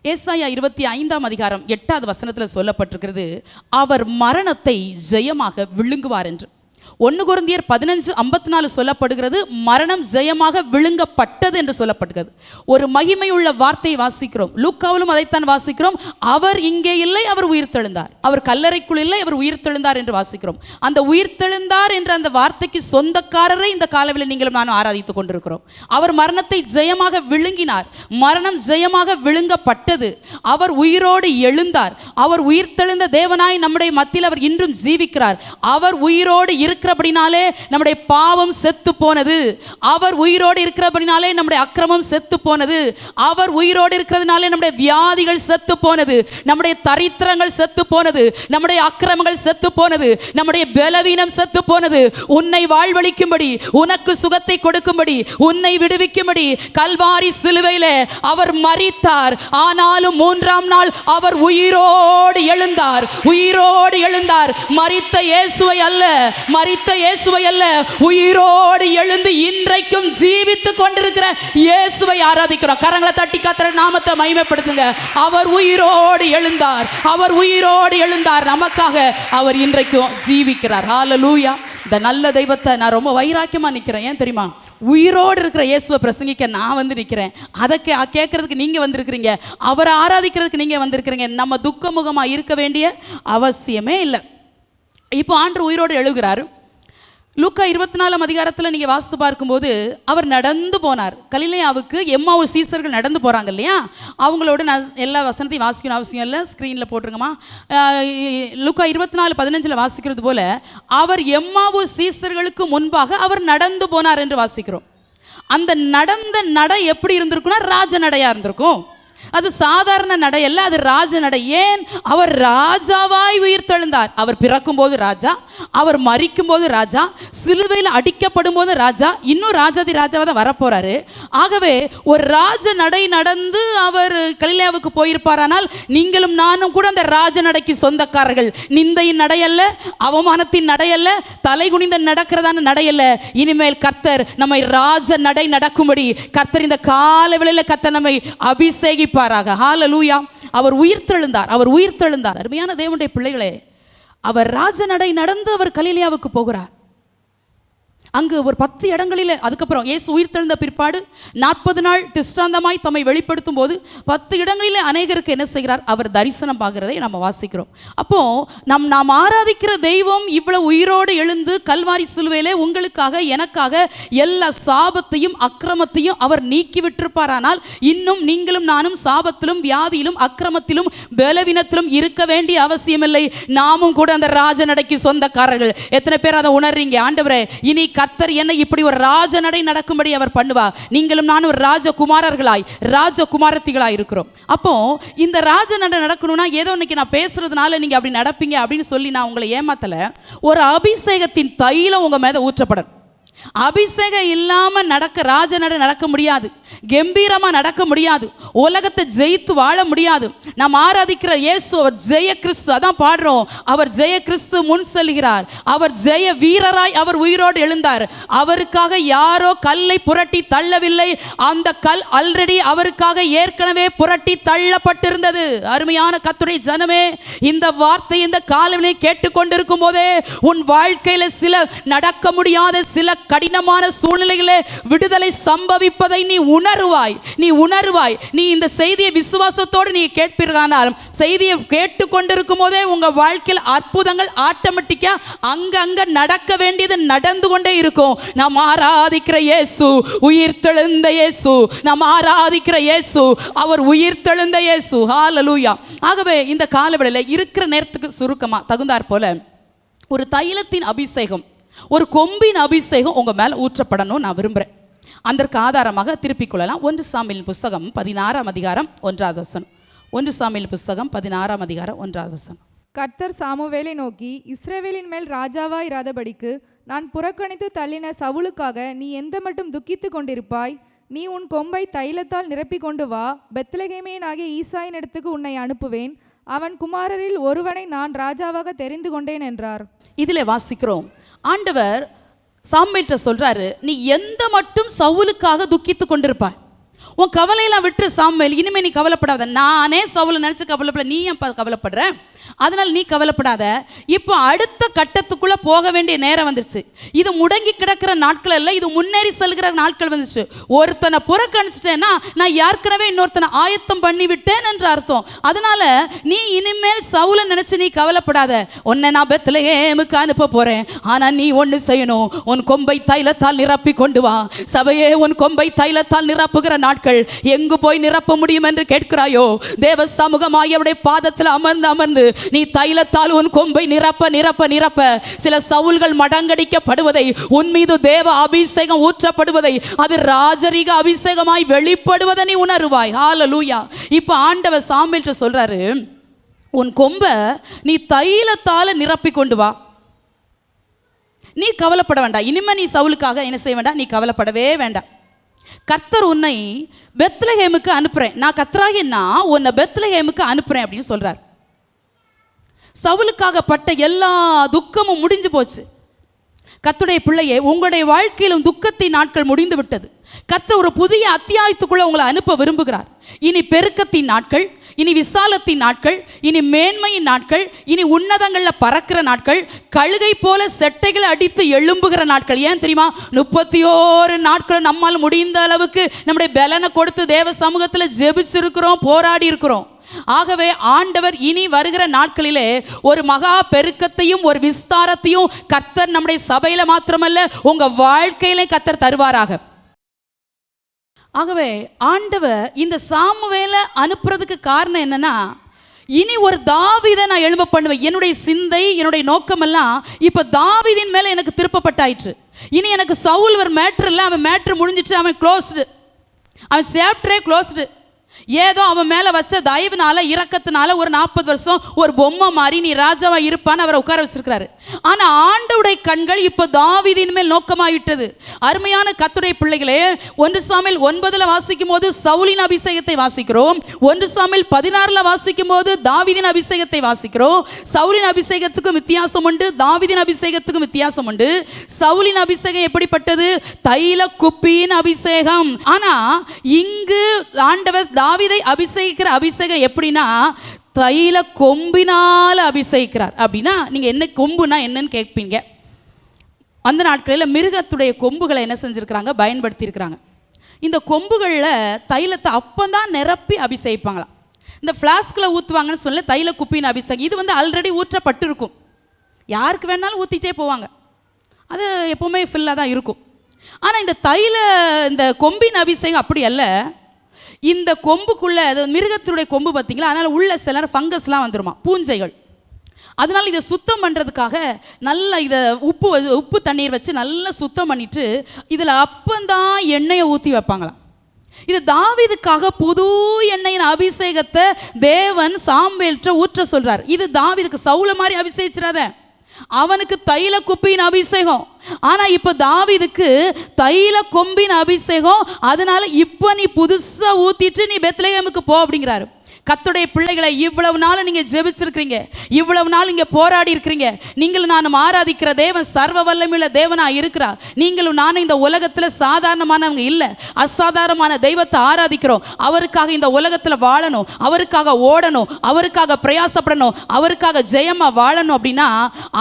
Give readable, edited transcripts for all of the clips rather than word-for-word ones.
ஏசாயா 25:8 சொல்லப்பட்டிருக்கிறது, அவர் மரணத்தை ஜெயமாக விழுங்குவார் என்று. 1 கொரிந்தியர் 15:54 சொல்லப்படுகிறது, மரணம் ஜெயமாக விழுங்கப்பட்டது என்று சொல்லப்படுகிறது. ஒரு மகிமையுள்ள வார்த்தையை வாசிக்கிறோம். லூக்காவிலும் அதைத்தான் வாசிக்கிறோம். அவர் இங்கே இல்லை, அவர் உயிர்த்தெழுந்தார். அவர் கல்லறைக்குள் இல்லை, அவர் உயிர்த்தெழுந்தார் என்று வாசிக்கிறோம். அந்த உயிர்த்தெழுந்தார் என்ற அந்த வார்த்தைக்கு சொந்தக்காரரை இந்த காலவில் நீங்களும் நானும் ஆராதித்துக் கொண்டிருக்கிறோம். அவர் மரணத்தை ஜெயமாக விழுங்கினார், மரணம் ஜெயமாக விழுங்கப்பட்டது. அவர் உயிரோடு எழுந்தார். அவர் உயிர்த்தெழுந்த தேவனாய் நம்முடைய மத்தியில் அவர் இன்றும் ஜீவிக்கிறார். அவர் உயிரோடு இருக்கிறபடினாலே நம்முடைய பாவம் செத்து போனது. அவர் உயிரோடு இருக்கிறபடினாலே நம்முடைய அக்கிரமம் செத்து போனது. அவர் உயிரோடு இருக்கிறதுனாலே நம்முடைய வியாதிகள் செத்து போனது. நம்முடைய தரித்திரங்கள் செத்து போனது. நம்முடைய அக்கிரமங்கள் செத்து போனது. நம்முடைய பலவீனம் செத்து போனது. உன்னை வாழ்வளிக்கும்படி, உனக்கு சுகத்தை கொடுக்கும்படி, உன்னை விடுவிக்கும்படி கல்வாரி சிலுவையிலே அவர் மரித்தார். ஆனாலும் 3ஆம் நாள் அவர் உயிரோடு எழுந்தார். உயிரோடு எழுந்தார். மரித்த இயேசுவை அல்ல, உயிரோடு எழுந்து இன்றைக்கும் ஜீவித்துக் கொண்டிருக்கிற இயேசுவை ஆராதிக்கிறோம். கரங்களை தட்டி கர்த்தர் நாமத்தை மகிமைப்படுத்துங்க. அவர் உயிரோடு எழுந்தார். அவர் உயிரோடு எழுந்தார். நமக்காக அவர் இன்றைக்கும் ஜீவிக்கிறார். ஹல்லேலூயா. இந்த நல்ல தெய்வத்தை நான் ரொம்ப வைராக்கியமா நிற்கிறேன். ஏன் தெரியுமா? உயிரோடு இருக்கிற இயேசுவை பிரசங்கிக்க நான் வந்து நிற்கிறேன். அதை கேட்கறதுக்கு நீங்க வந்திருக்கிறீங்க. அவரை ஆராதிக்கிறதுக்கு நீங்க வந்திருக்கிறீங்க. நம்ம துக்கமுகமா இருக்க வேண்டிய அவசியமே இல்லை. இப்போ ஆண்டவர் உயிரோடு எழுகிறார். லூக்கா 24 நீங்கள் வாசித்து பார்க்கும்போது அவர் நடந்து போனார். கலிலேயாவுக்கு எம்மாவூர் சீசர்கள் நடந்து போகிறாங்க இல்லையா? அவங்களோட நான் எல்லா வசனத்தையும் வாசிக்கணும் அவசியம் இல்லை, ஸ்க்ரீனில் போட்டுருங்கம்மா. லூக்கா 24:15 வாசிக்கிறது போல அவர் எம்மாவூர் சீசர்களுக்கு முன்பாக அவர் நடந்து போனார் என்று வாசிக்கிறோம். அந்த நடந்த நடை எப்படி இருந்திருக்குன்னா ராஜ நடையாக இருந்திருக்கும். அது சாதாரண நடை அல்ல, அது ராஜ நடை. ஏன்? அவர் ராஜாவாய் உயிர்த்தெழுந்தார். அவர் பிறக்கும் போது ராஜா, அவர் மரிக்கும் போது ராஜா, சிலுவையில் அடிக்கப்படும் போது ராஜா, இன்னும் ராஜாதி ராஜாவாக தான் வரப்போறாரு. ஆகவே ஒரு ராஜ நடை நடந்து அவர் கலிலேயாவுக்கு போயிருப்பாரானால் நீங்களும் நானும் கூட அந்த ராஜ நடைக்கு சொந்தக்காரர்கள். நிந்தையின் நடையல்ல, அவமானத்தின் நடையல்ல, தலை குனிந்த நடக்கிறதான நடையல்ல. இனிமேல் கர்த்தர் நம்மை ராஜ நடை நடக்கும்படி கர்த்தர் இந்த காலவெளியில் கர்த்தர் நம்மை அபிஷேகி பாராக. ஹல்லேலூயா. அவர் உயிர்த்தெழுந்தார். அவர் உயிர்த்தெழுந்தார். அருமையான தேவனுடைய பிள்ளைகளே, அவர் ராஜநடை நடந்து அவர் கலிலேயாவுக்கு போகிறார். அங்கு ஒரு 10 இடங்களில், அதுக்கப்புறம் இயேசு உயிர்த்தெழுந்த பிற்பாடு 40 நாள் திஷ்டாந்தமாய் தம்மை வெளிப்படுத்தும் போது 10 இடங்களில் அநேகருக்கு என்ன செய்கிறார்? அவர் தரிசனம் பார்க்கிறதை நம்ம வாசிக்கிறோம். அப்போ நாம் ஆராதிக்கிற தெய்வம் இவ்வளவு உயிரோடு எழுந்து கல்வாரி சிலுவையிலே உங்களுக்காக எனக்காக எல்லா சாபத்தையும் அக்கிரமத்தையும் அவர் நீக்கி விட்டிருப்பாரானால் இன்னும் நீங்களும் நானும் சாபத்திலும் வியாதியிலும் அக்கிரமத்திலும் பலவீனத்திலும் இருக்க வேண்டிய அவசியமில்லை. நாமும் கூட அந்த ராஜநடைக்கு சொந்தக்காரர்கள். எத்தனை பேர் அதை உணர்றீங்க? ஆண்டவரே, இனி கர்த்தர் என்னை இப்படி ஒரு ராஜ நடை நடக்கும்படி அவர் பண்ணுவார். நீங்களும் நானும் ஒரு ராஜகுமாரர்களாய் ராஜகுமாரத்திகளாய் இருக்கிறோம். அப்போ இந்த ராஜ நடை நடக்கணும்னா ஏதோ இன்னைக்கு நான் பேசுறதுனால நீங்க அப்படி நடப்பீங்க அப்படின்னு சொல்லி நான் உங்களை ஏமாத்தல. ஒரு அபிஷேகத்தின் தைலம் உங்க மேல ஊற்றப்படும். அபிஷேகம் இல்லாம ராஜ நடை நடக்க முடியாது. கம்பீரமா நடக்க முடியாது. உலகத்தை ஜெயித்து வாழ முடியாது. நாம் ஆராதிக்கிற இயேசு அவர் ஜெய கிறிஸ்து. அதான் பாடுறோம், அவர் ஜெய கிறிஸ்து முன் செல்கிறார். அவர் ஜெய வீரராய் அவர் உயிரோடு எழுந்தார். அவருக்காக யாரோ கல்லை புரட்டி தள்ளவில்லை. அந்த கல் ஆல்ரெடி அவருக்காக ஏற்கனவே புரட்டி தள்ளப்பட்டிருந்தது. அருமையான கர்த்தருடைய ஜனமே, இந்த வார்த்தை இந்த காலவெளியை கேட்டுக்கொண்டிருக்கும் போதே உன் வாழ்க்கையில சில நடக்க முடியாத சில கடினமான சூழ்நிலைகளே விடுதலை சம்பவிப்பதை நீ உணர்வாய். நீ இந்த செய்தியை விசுவாசத்தோடு நீ கேட்பீர்களானால், செய்தியை கேட்டுக்கொண்டிருக்கும் போதே உங்க வாழ்க்கையில் அற்புதங்கள் ஆட்டோமேட்டிக்கா அங்க நடக்க வேண்டியது நடந்து கொண்டே இருக்கும். நாம் ஆராதிக்கிற இயேசு உயிர்த்தெழுந்த இயேசு. நாம் ஆராதிக்கிற இயேசு அவர் உயிர்த்தெழுந்த இயேசு. ஹல்லேலூயா. ஆகவே இந்த காலவெளியில் இருக்கிற நேரத்துக்கு சுருக்கமா தகுந்தாற் போல ஒரு தைலத்தின் அபிஷேகம், ஒரு கொம்பின் அபிஷேகம் உங்க மேல ஊற்றப்படணும் நான் விரும்புறேன். அதற்கு ஆதாரமாக திருப்பிக் கொள்ளலாம். 1 சாமுவேல் புஸ்தகம் 16ஆம் அதிகாரம் 1வது வசனம். 1 சாமுவேல் புஸ்தகம் 16ஆம் அதிகாரம் 1வது வசனம். கர்த்தர் சாமுவேலை நோக்கி, இஸ்ரவேலின் மேல் ராஜாவாய் இராதபடிக்கு நான் புறக்கணித்து தள்ளின சவுலுக்காக நீ எந்த மட்டும் துக்கித்து கொண்டிருப்பாய்? நீ உன் கொம்பை தைலத்தால் நிரப்பி கொண்டு வா. பெத்லகேமியனாகிய ஈசாயின் இடத்துக்கு உன்னை அனுப்புவேன். அவன் குமாரரில் ஒருவனை நான் ராஜாவாக தெரிந்து கொண்டேன் என்றார். இதில் வாசிக்கிறோம், ஆண்டவர் சாமுவேல்ட்ட சொல்றாரு, நீ எந்த மட்டும் சவுலுக்காக துக்கித்து கொண்டிருப்பாய்? உன் கவலையெல்லாம் விட்டு சாமுவேல், இனிமே நீ கவலைப்படாத. நானே சவுலை நினைச்சு கவலைப்பட, நீ ஏன் கவலைப்படுற? அதனால் நீ கவலைப்படாத. இப்போ அடுத்த கட்டத்துக்குள்ள போக வேண்டிய நேரம் வந்துருச்சு. இது முடங்கி கிடக்கிற நாட்கள் அல்ல, இது முன்னேறி செல்கிற நாட்கள் வந்துச்சு. ஒருத்தனை புறக்கணிச்சிட்டேன்னா நான் ஏற்கனவே இன்னொருத்தனை ஆயத்தம் பண்ணி விட்டேன் என்று அர்த்தம். அதனால நீ இனிமேல் சவுலை நினைச்சு நீ கவலைப்படாத. உன்னை நான் பெத்லகேமுக்கு அனுப்ப போறேன். ஆனா நீ ஒன்று செய்யணும், உன் கொம்பை தைலத்தால் நிரப்பி கொண்டு வா. சபையே, உன் கொம்பை தைலத்தால் நிரப்புகிற நாட்கள் எங்கு போய் நிரப்ப முடியும் என்று கேட்கிறாயோ, தேவ சமூகமாய் அவருடைய பாதத்தில் அமர்ந்து அமர்ந்து நீ தைலத்தால் உன் கொம்பை நிரப்ப நிரப்ப நிரப்ப சில சவுல்கள் மடங்கடிக்கப்படுவதை, உன் மீது தேவ அபிஷேகம் ஊற்றப்படுவதை, அது ராஜரீக அபிஷேகமாய் வெளிப்படுவதை நீ உணருவாய். ஹல்லேலூயா. இப்போ ஆண்டவர் சாமுவேல்ட்ட சொல்றாரு, உன் கொம்பை நீ தைலத்தால் நிரப்பி கொண்டு வா. நீ கவலைப்பட வேண்டாம். இனிமே நீ சவுலுக்காக என்ன செய்ய வேண்டாம், நீ கவலைப்படவே வேண்டாம். கர்த்தர் உன்னை பெத்லகேமுக்கு அனுப்புறேன். நான் கர்த்தராகிய நான் உன்னை பெத்லகேமுக்கு அனுப்புறேன் அப்படின்னு சொல்றார். சவுலுக்காக பட்ட எல்லா துக்கமும் முடிஞ்சு போச்சு. கர்த்தருடைய பிள்ளையே, உங்களுடைய வாழ்க்கையிலும் துக்கத்தின் நாட்கள் முடிந்து விட்டது. கர்த்தர் ஒரு புதிய அத்தியாயத்துக்குள்ள உங்களை அனுப்ப விரும்புகிறார். இனி பெருக்கத்தின் நாட்கள், இனி விசாலத்தின் நாட்கள், இனி மேன்மையின் நாட்கள், இனி உன்னதங்களில் பறக்கிற நாட்கள், கழுகை போல செட்டைகளை அடித்து எழும்புகிற நாட்கள். ஏன் தெரியுமா? 31 நாட்கள் நம்மால் முடிந்த அளவுக்கு நம்முடைய பலனை கொடுத்து தேவ சமூகத்தில் ஜெபிச்சிருக்கிறோம், போராடி இருக்கிறோம். ஆகவே ஆண்டவர் இனி வருகிற நாட்களிலே ஒரு மகா பெருக்கத்தையும் ஒரு விஸ்தாரத்தையும் கர்த்தர் நம்முடைய சபையில மாத்திரமல்ல உங்க வாழ்க்கையிலே கர்த்தர் தருவாராக. ஆகவே ஆண்டவர் இந்த சாமுவேலை அனுப்புறதுக்கு காரணம் என்னன்னா, இனி ஒரு தாவீதை நான் எழும்ப பண்ணுவேன். என்னுடைய சிந்தை, என்னுடைய நோக்கமெல்லாம் இப்போ தாவீதின் மேலே எனக்கு திருப்பப்பட்டாயிற்று. இனி எனக்கு சவுல் ஒரு மேட்ரு இல்லை, அவன் மேட்ரு முடிஞ்சிட்டு, அவன் க்ளோஸ்டு, அவன் சாப்டரே க்ளோஸ்டு. ஏதோ அவன் மேலே வச்ச தயவுனால, இரக்கத்தினால ஒரு 40 வருஷம் ஒரு பொம்மை மாதிரி நீ ராஜாவா இருப்பான்னு அவரை உட்கார வச்சிருக்கிறாரு. ஆனால் ஆண்டவருடைய கண்கள் இப்போ தாவீதின் மேல் நோக்கமாகிவிட்டது. அருமையான கர்த்தருடைய பிள்ளைகளே, 1 சாமுவேல் 9 வாசிக்கும் போது சவுலின் அபிஷேகத்தை வாசிக்கிறோம். 1 சாமுவேல் 16 வாசிக்கும் போது தாவீதின் அபிஷேகத்தை வாசிக்கிறோம். சவுலின் அபிஷேகத்துக்கும் வித்தியாசம் உண்டு, தாவீதின் அபிஷேகத்துக்கும் வித்தியாசம் உண்டு. சவுலின் அபிஷேகம் எப்படிப்பட்டது? தைல குப்பியின் அபிஷேகம். ஆனா இங்கு ஆண்டவர் தாவீதை அபிஷேகிக்கிற அபிஷேகம் எப்படின்னா, தைல கொம்பினால் அபிஷேகிக்கிறார். அப்படின்னா நீங்க என்ன கொம்புனா என்னன்னு கேட்பீங்க. அந்த நாட்களில் மிருகத்துடைய கொம்புகளை என்ன செஞ்சிருக்கிறாங்க, பயன்படுத்தி இருக்கிறாங்க. இந்த கொம்புகளில் தைலத்தை அப்பந்தான் நிரப்பி அபிஷேகிப்பாங்களாம். இந்த ஃப்ளாஸ்கில் ஊற்றுவாங்கன்னு சொல்ல தைல குப்பியின் அபிஷேகம். இது வந்து ஆல்ரெடி ஊற்றப்பட்டு இருக்கும், யாருக்கு வேணாலும் ஊற்றிட்டே போவாங்க, அது எப்போவுமே ஃபில்லாக தான் இருக்கும். ஆனால் இந்த கொம்பின் அபிஷேகம் அப்படி அல்ல. இந்த கொம்புக்குள்ளே, அது மிருகத்தினுடைய கொம்பு பார்த்தீங்களா, அதனால் உள்ள சிலர் ஃபங்கஸ்லாம் வந்துருமா, பூஞ்சைகள். அதனால் இதை சுத்தம் பண்ணுறதுக்காக நல்லா இதை உப்பு தண்ணீர் வச்சு நல்லா சுத்தம் பண்ணிட்டு இதில் அப்பந்தான் எண்ணெயை ஊற்றி வைப்பாங்களாம். இது தாவீதுக்காக புது எண்ணெயின் அபிஷேகத்தை தேவன் சாமுவேல்ட்ட ஊற்ற சொல்றார். இது தாவீதுக்கு சவுல மாதிரி அபிஷேகிச்சிடாத, அவனுக்கு தைல குப்பியின் அபிஷேகம். ஆனா இப்ப தாவீதுக்கு தைல கொம்பின் அபிஷேகம். அதனால இப்ப நீ புதுசா ஊத்திட்டு நீ பெத்லகேமுக்கு போ அப்படிங்கிறாரு. கர்த்தருடைய பிள்ளைகளை, இவ்வளவு நாள் நீங்க ஜெபிச்சிருக்கிறீங்க, இவ்வளவு நாள் இங்க போராடி இருக்கிறீங்க. நீங்களும் நானும் ஆராதிக்கிற தேவன் சர்வ வல்லமையுள்ள தேவனா இருக்கிறார். நீங்களும் நானும் இந்த உலகத்துல சாதாரணமானவங்க இல்ல, அசாதாரணமான தெய்வத்தை ஆராதிக்கிறோம். அவருக்காக இந்த உலகத்துல வாழணும், அவருக்காக ஓடணும், அவருக்காக பிரயாசப்படணும், அவருக்காக ஜெயமா வாழணும். அப்படின்னா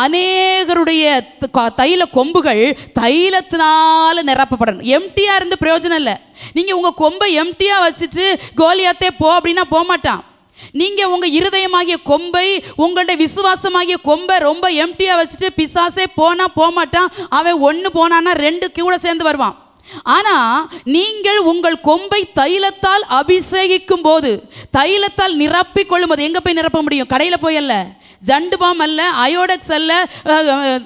அநேகருடைய தைல கொம்புகள் தைலத்தினால நிரப்பப்படணும். எம்டியா இருந்து பிரயோஜனம் இல்லை. நீங்க உங்க கொம்பை எம்டியா வச்சுட்டு கோலியாத்தே போ அப்படின்னா போக மாட்டான். நீங்க உங்க இருதயமாகிய கொம்பை, உங்களுடைய விசுவாசமாகிய கொம்பை ரொம்ப எம்டியா வச்சுட்டு பிசாசே போனா போக மாட்டான். அவன் 1 போனான்னா 2 கூட சேர்ந்து வருவான். ஆனா நீங்கள் உங்கள் கொம்பை தைலத்தால் அபிஷேகிக்கும் போது, தைலத்தால் நிரப்பிக் கொள்ளும் போது, எங்க போய் நிரப்ப முடியும்? கடையில் போய் அல்ல, ஜண்டுபாம் அல்ல, அயோடெக்ஸ் அல்ல,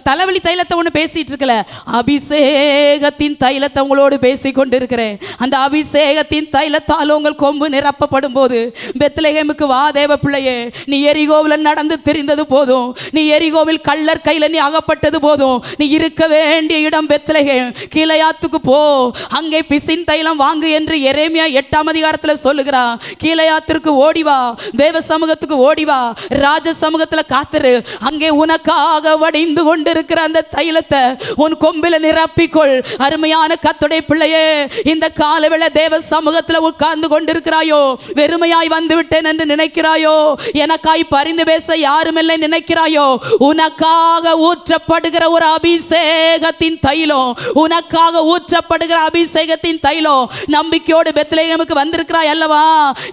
தலைவலி தைலத்தை ஒன்று பேசிட்டு இருக்கல, அபிஷேகத்தின் தைலத்தை உங்களோடு பேசி கொண்டு இருக்கிறேன். அந்த அபிஷேகத்தின் தைலத்தால் உங்கள் கொம்பு நிரப்பப்படும் போது, பெத்லகேமுக்கு வா தேவ பிள்ளையே. நீ எரிகோவில் நடந்து திரிந்தது போதும், நீ எரிகோவில் கள்ளர் கையில் நீ அகப்பட்டது போதும். நீ இருக்க வேண்டிய இடம் பெத்லகேம். கீலேயாத்துக்கு போ, அங்கே பிசின் தைலம் வாங்கு என்று எரேமியா 8ஆம் அதிகாரத்தில் சொல்லுகிறான். கீலேயாத்திற்கு ஓடிவா, தேவ சமூகத்துக்கு ஓடிவா, ராஜ சமூகத்தில் இடத்துல காத்துரு. அங்கே உனக்காக வடிந்து கொண்டிருக்கிற அந்த தைலத்தை உன் கொம்பில நிரப்பிக்கொள். அருமையான கர்த்தருடைய பிள்ளையே, இந்த காலவேளை தேவ சமூகத்தில் உட்கார்ந்து கொண்டிருக்கிறாயோ, வெறுமையாய் வந்து விட்டேன் என்று நினைக்கிறாயோ, எனக்காய் பரிந்து பேச யாரும் இல்லை நினைக்கிறாயோ, உனக்காக ஊற்றப்படுகிற ஒரு அபிஷேகத்தின் தைலம், உனக்காக ஊற்றப்படுகிற அபிஷேகத்தின் தைலம். நம்பிக்கையோடு பெத்லகேமுக்கு வந்திருக்கிறாய் அல்லவா,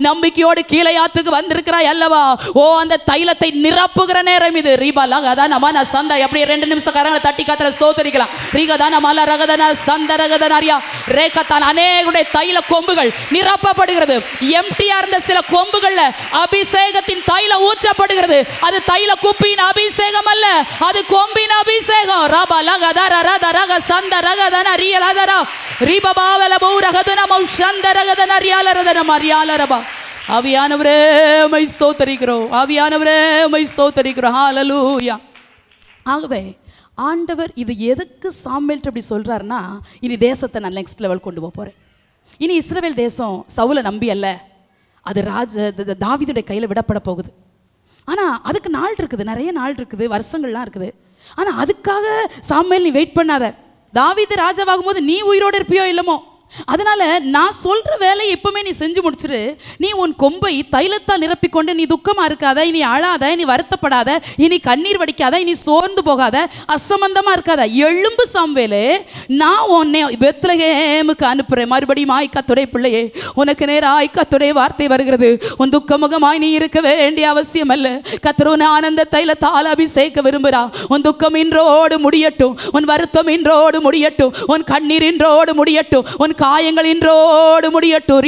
நம்பிக்கையோடு கீழையாத்துக்கு வந்திருக்கிறாய் அல்லவா. ஓ, அந்த தைலத்தை நிரப்புகிற நேரம் இது. ரீபாலா கதான மன சந்தா. அப்படியே 2 நிமிஷம் கரங்களை தட்டி கத்தரை ஸ்தோத்திரிக்கலாம். ரீகதான மல ரகதன சந்த ரகதனரியா ரேகத்தான். அநேகருடைய தைல கொம்புகள் நிரப்பப்படுகிறது. எம்டியா இருந்த சில கொம்புகள்ல அபிஷேகத்தின் தைலம் ஊற்றப்படுகிறது. அது தைல குப்பியின் அபிஷேகம் அல்ல, அது கொம்பின் அபிஷேகம். ரபல கதர ரத ரக சந்த ரகதன ரியலதரா ரிபபாவல பௌரகதன மௌஷந்த ரகதன ரியாலரதன மரியாலரபா. ஆவியானவரே மை ஸ்தோத்திரிக்கிறோம், ஆவியானவரே மை ஸ்தோத்திரிக்கிறோம். ஹல்லேலூயா. ஆகவே ஆண்டவர் இது எதுக்கு சாமுவேல்ட்ட அப்படி சொல்றாருன்னா, இனி தேசத்தை நான் நெக்ஸ்ட் லெவல் கொண்டு போகிறேன். இனி இஸ்ரவேல் தேசம் சவுலை நம்பி அல்ல, அது தாவீதுடைய கையில் விடப்பட போகுது. ஆனால் அதுக்கு நாள் இருக்குது, நிறைய நாள் இருக்குது, வருஷங்கள்லாம் இருக்குது. ஆனால் அதுக்காக சாமுவேல் நீ வெயிட் பண்ணாத. தாவீது ராஜாவாகும் போது நீ உயிரோடு இருப்பியோ இல்லமோ, அதனால நான் சொல்ற வேலையை எப்பவுமே நீ செஞ்சு முடிச்சிரு. நீ உன் கொம்பை தைலத்தால் நிரப்பிக்கொண்டு நீ துக்கமா இருக்காத, இனி அழாத, நீ வருத்தப்படாத, இனி கண்ணீர் வடிக்காத, இனி சோர்ந்து போகாத, அசம்பந்தமா இருக்காத. எழும்பு சாமுவேலே, நான் உன்னை பெத்லகேமுக்கு அனுப்புறேன். மறுபடியும் கர்த்தருடைய பிள்ளையே, உனக்கு நேராய் கர்த்தருடைய வார்த்தை வருகிறது. உன் துக்கமுகமாய் நீ இருக்க வேண்டிய அவசியம் அல்ல. கர்த்தர் உன்னை ஆனந்த தைலத்தால் அபிஷேக விரும்புகிறா. உன் துக்கம் இன்றோடு முடியட்டும், உன் வருத்தம் இன்றோடு முடியட்டும், உன் கண்ணீர் இன்றோடு முடியட்டும், உன் காயங்கள் இன்றோடு முடியட்டும்.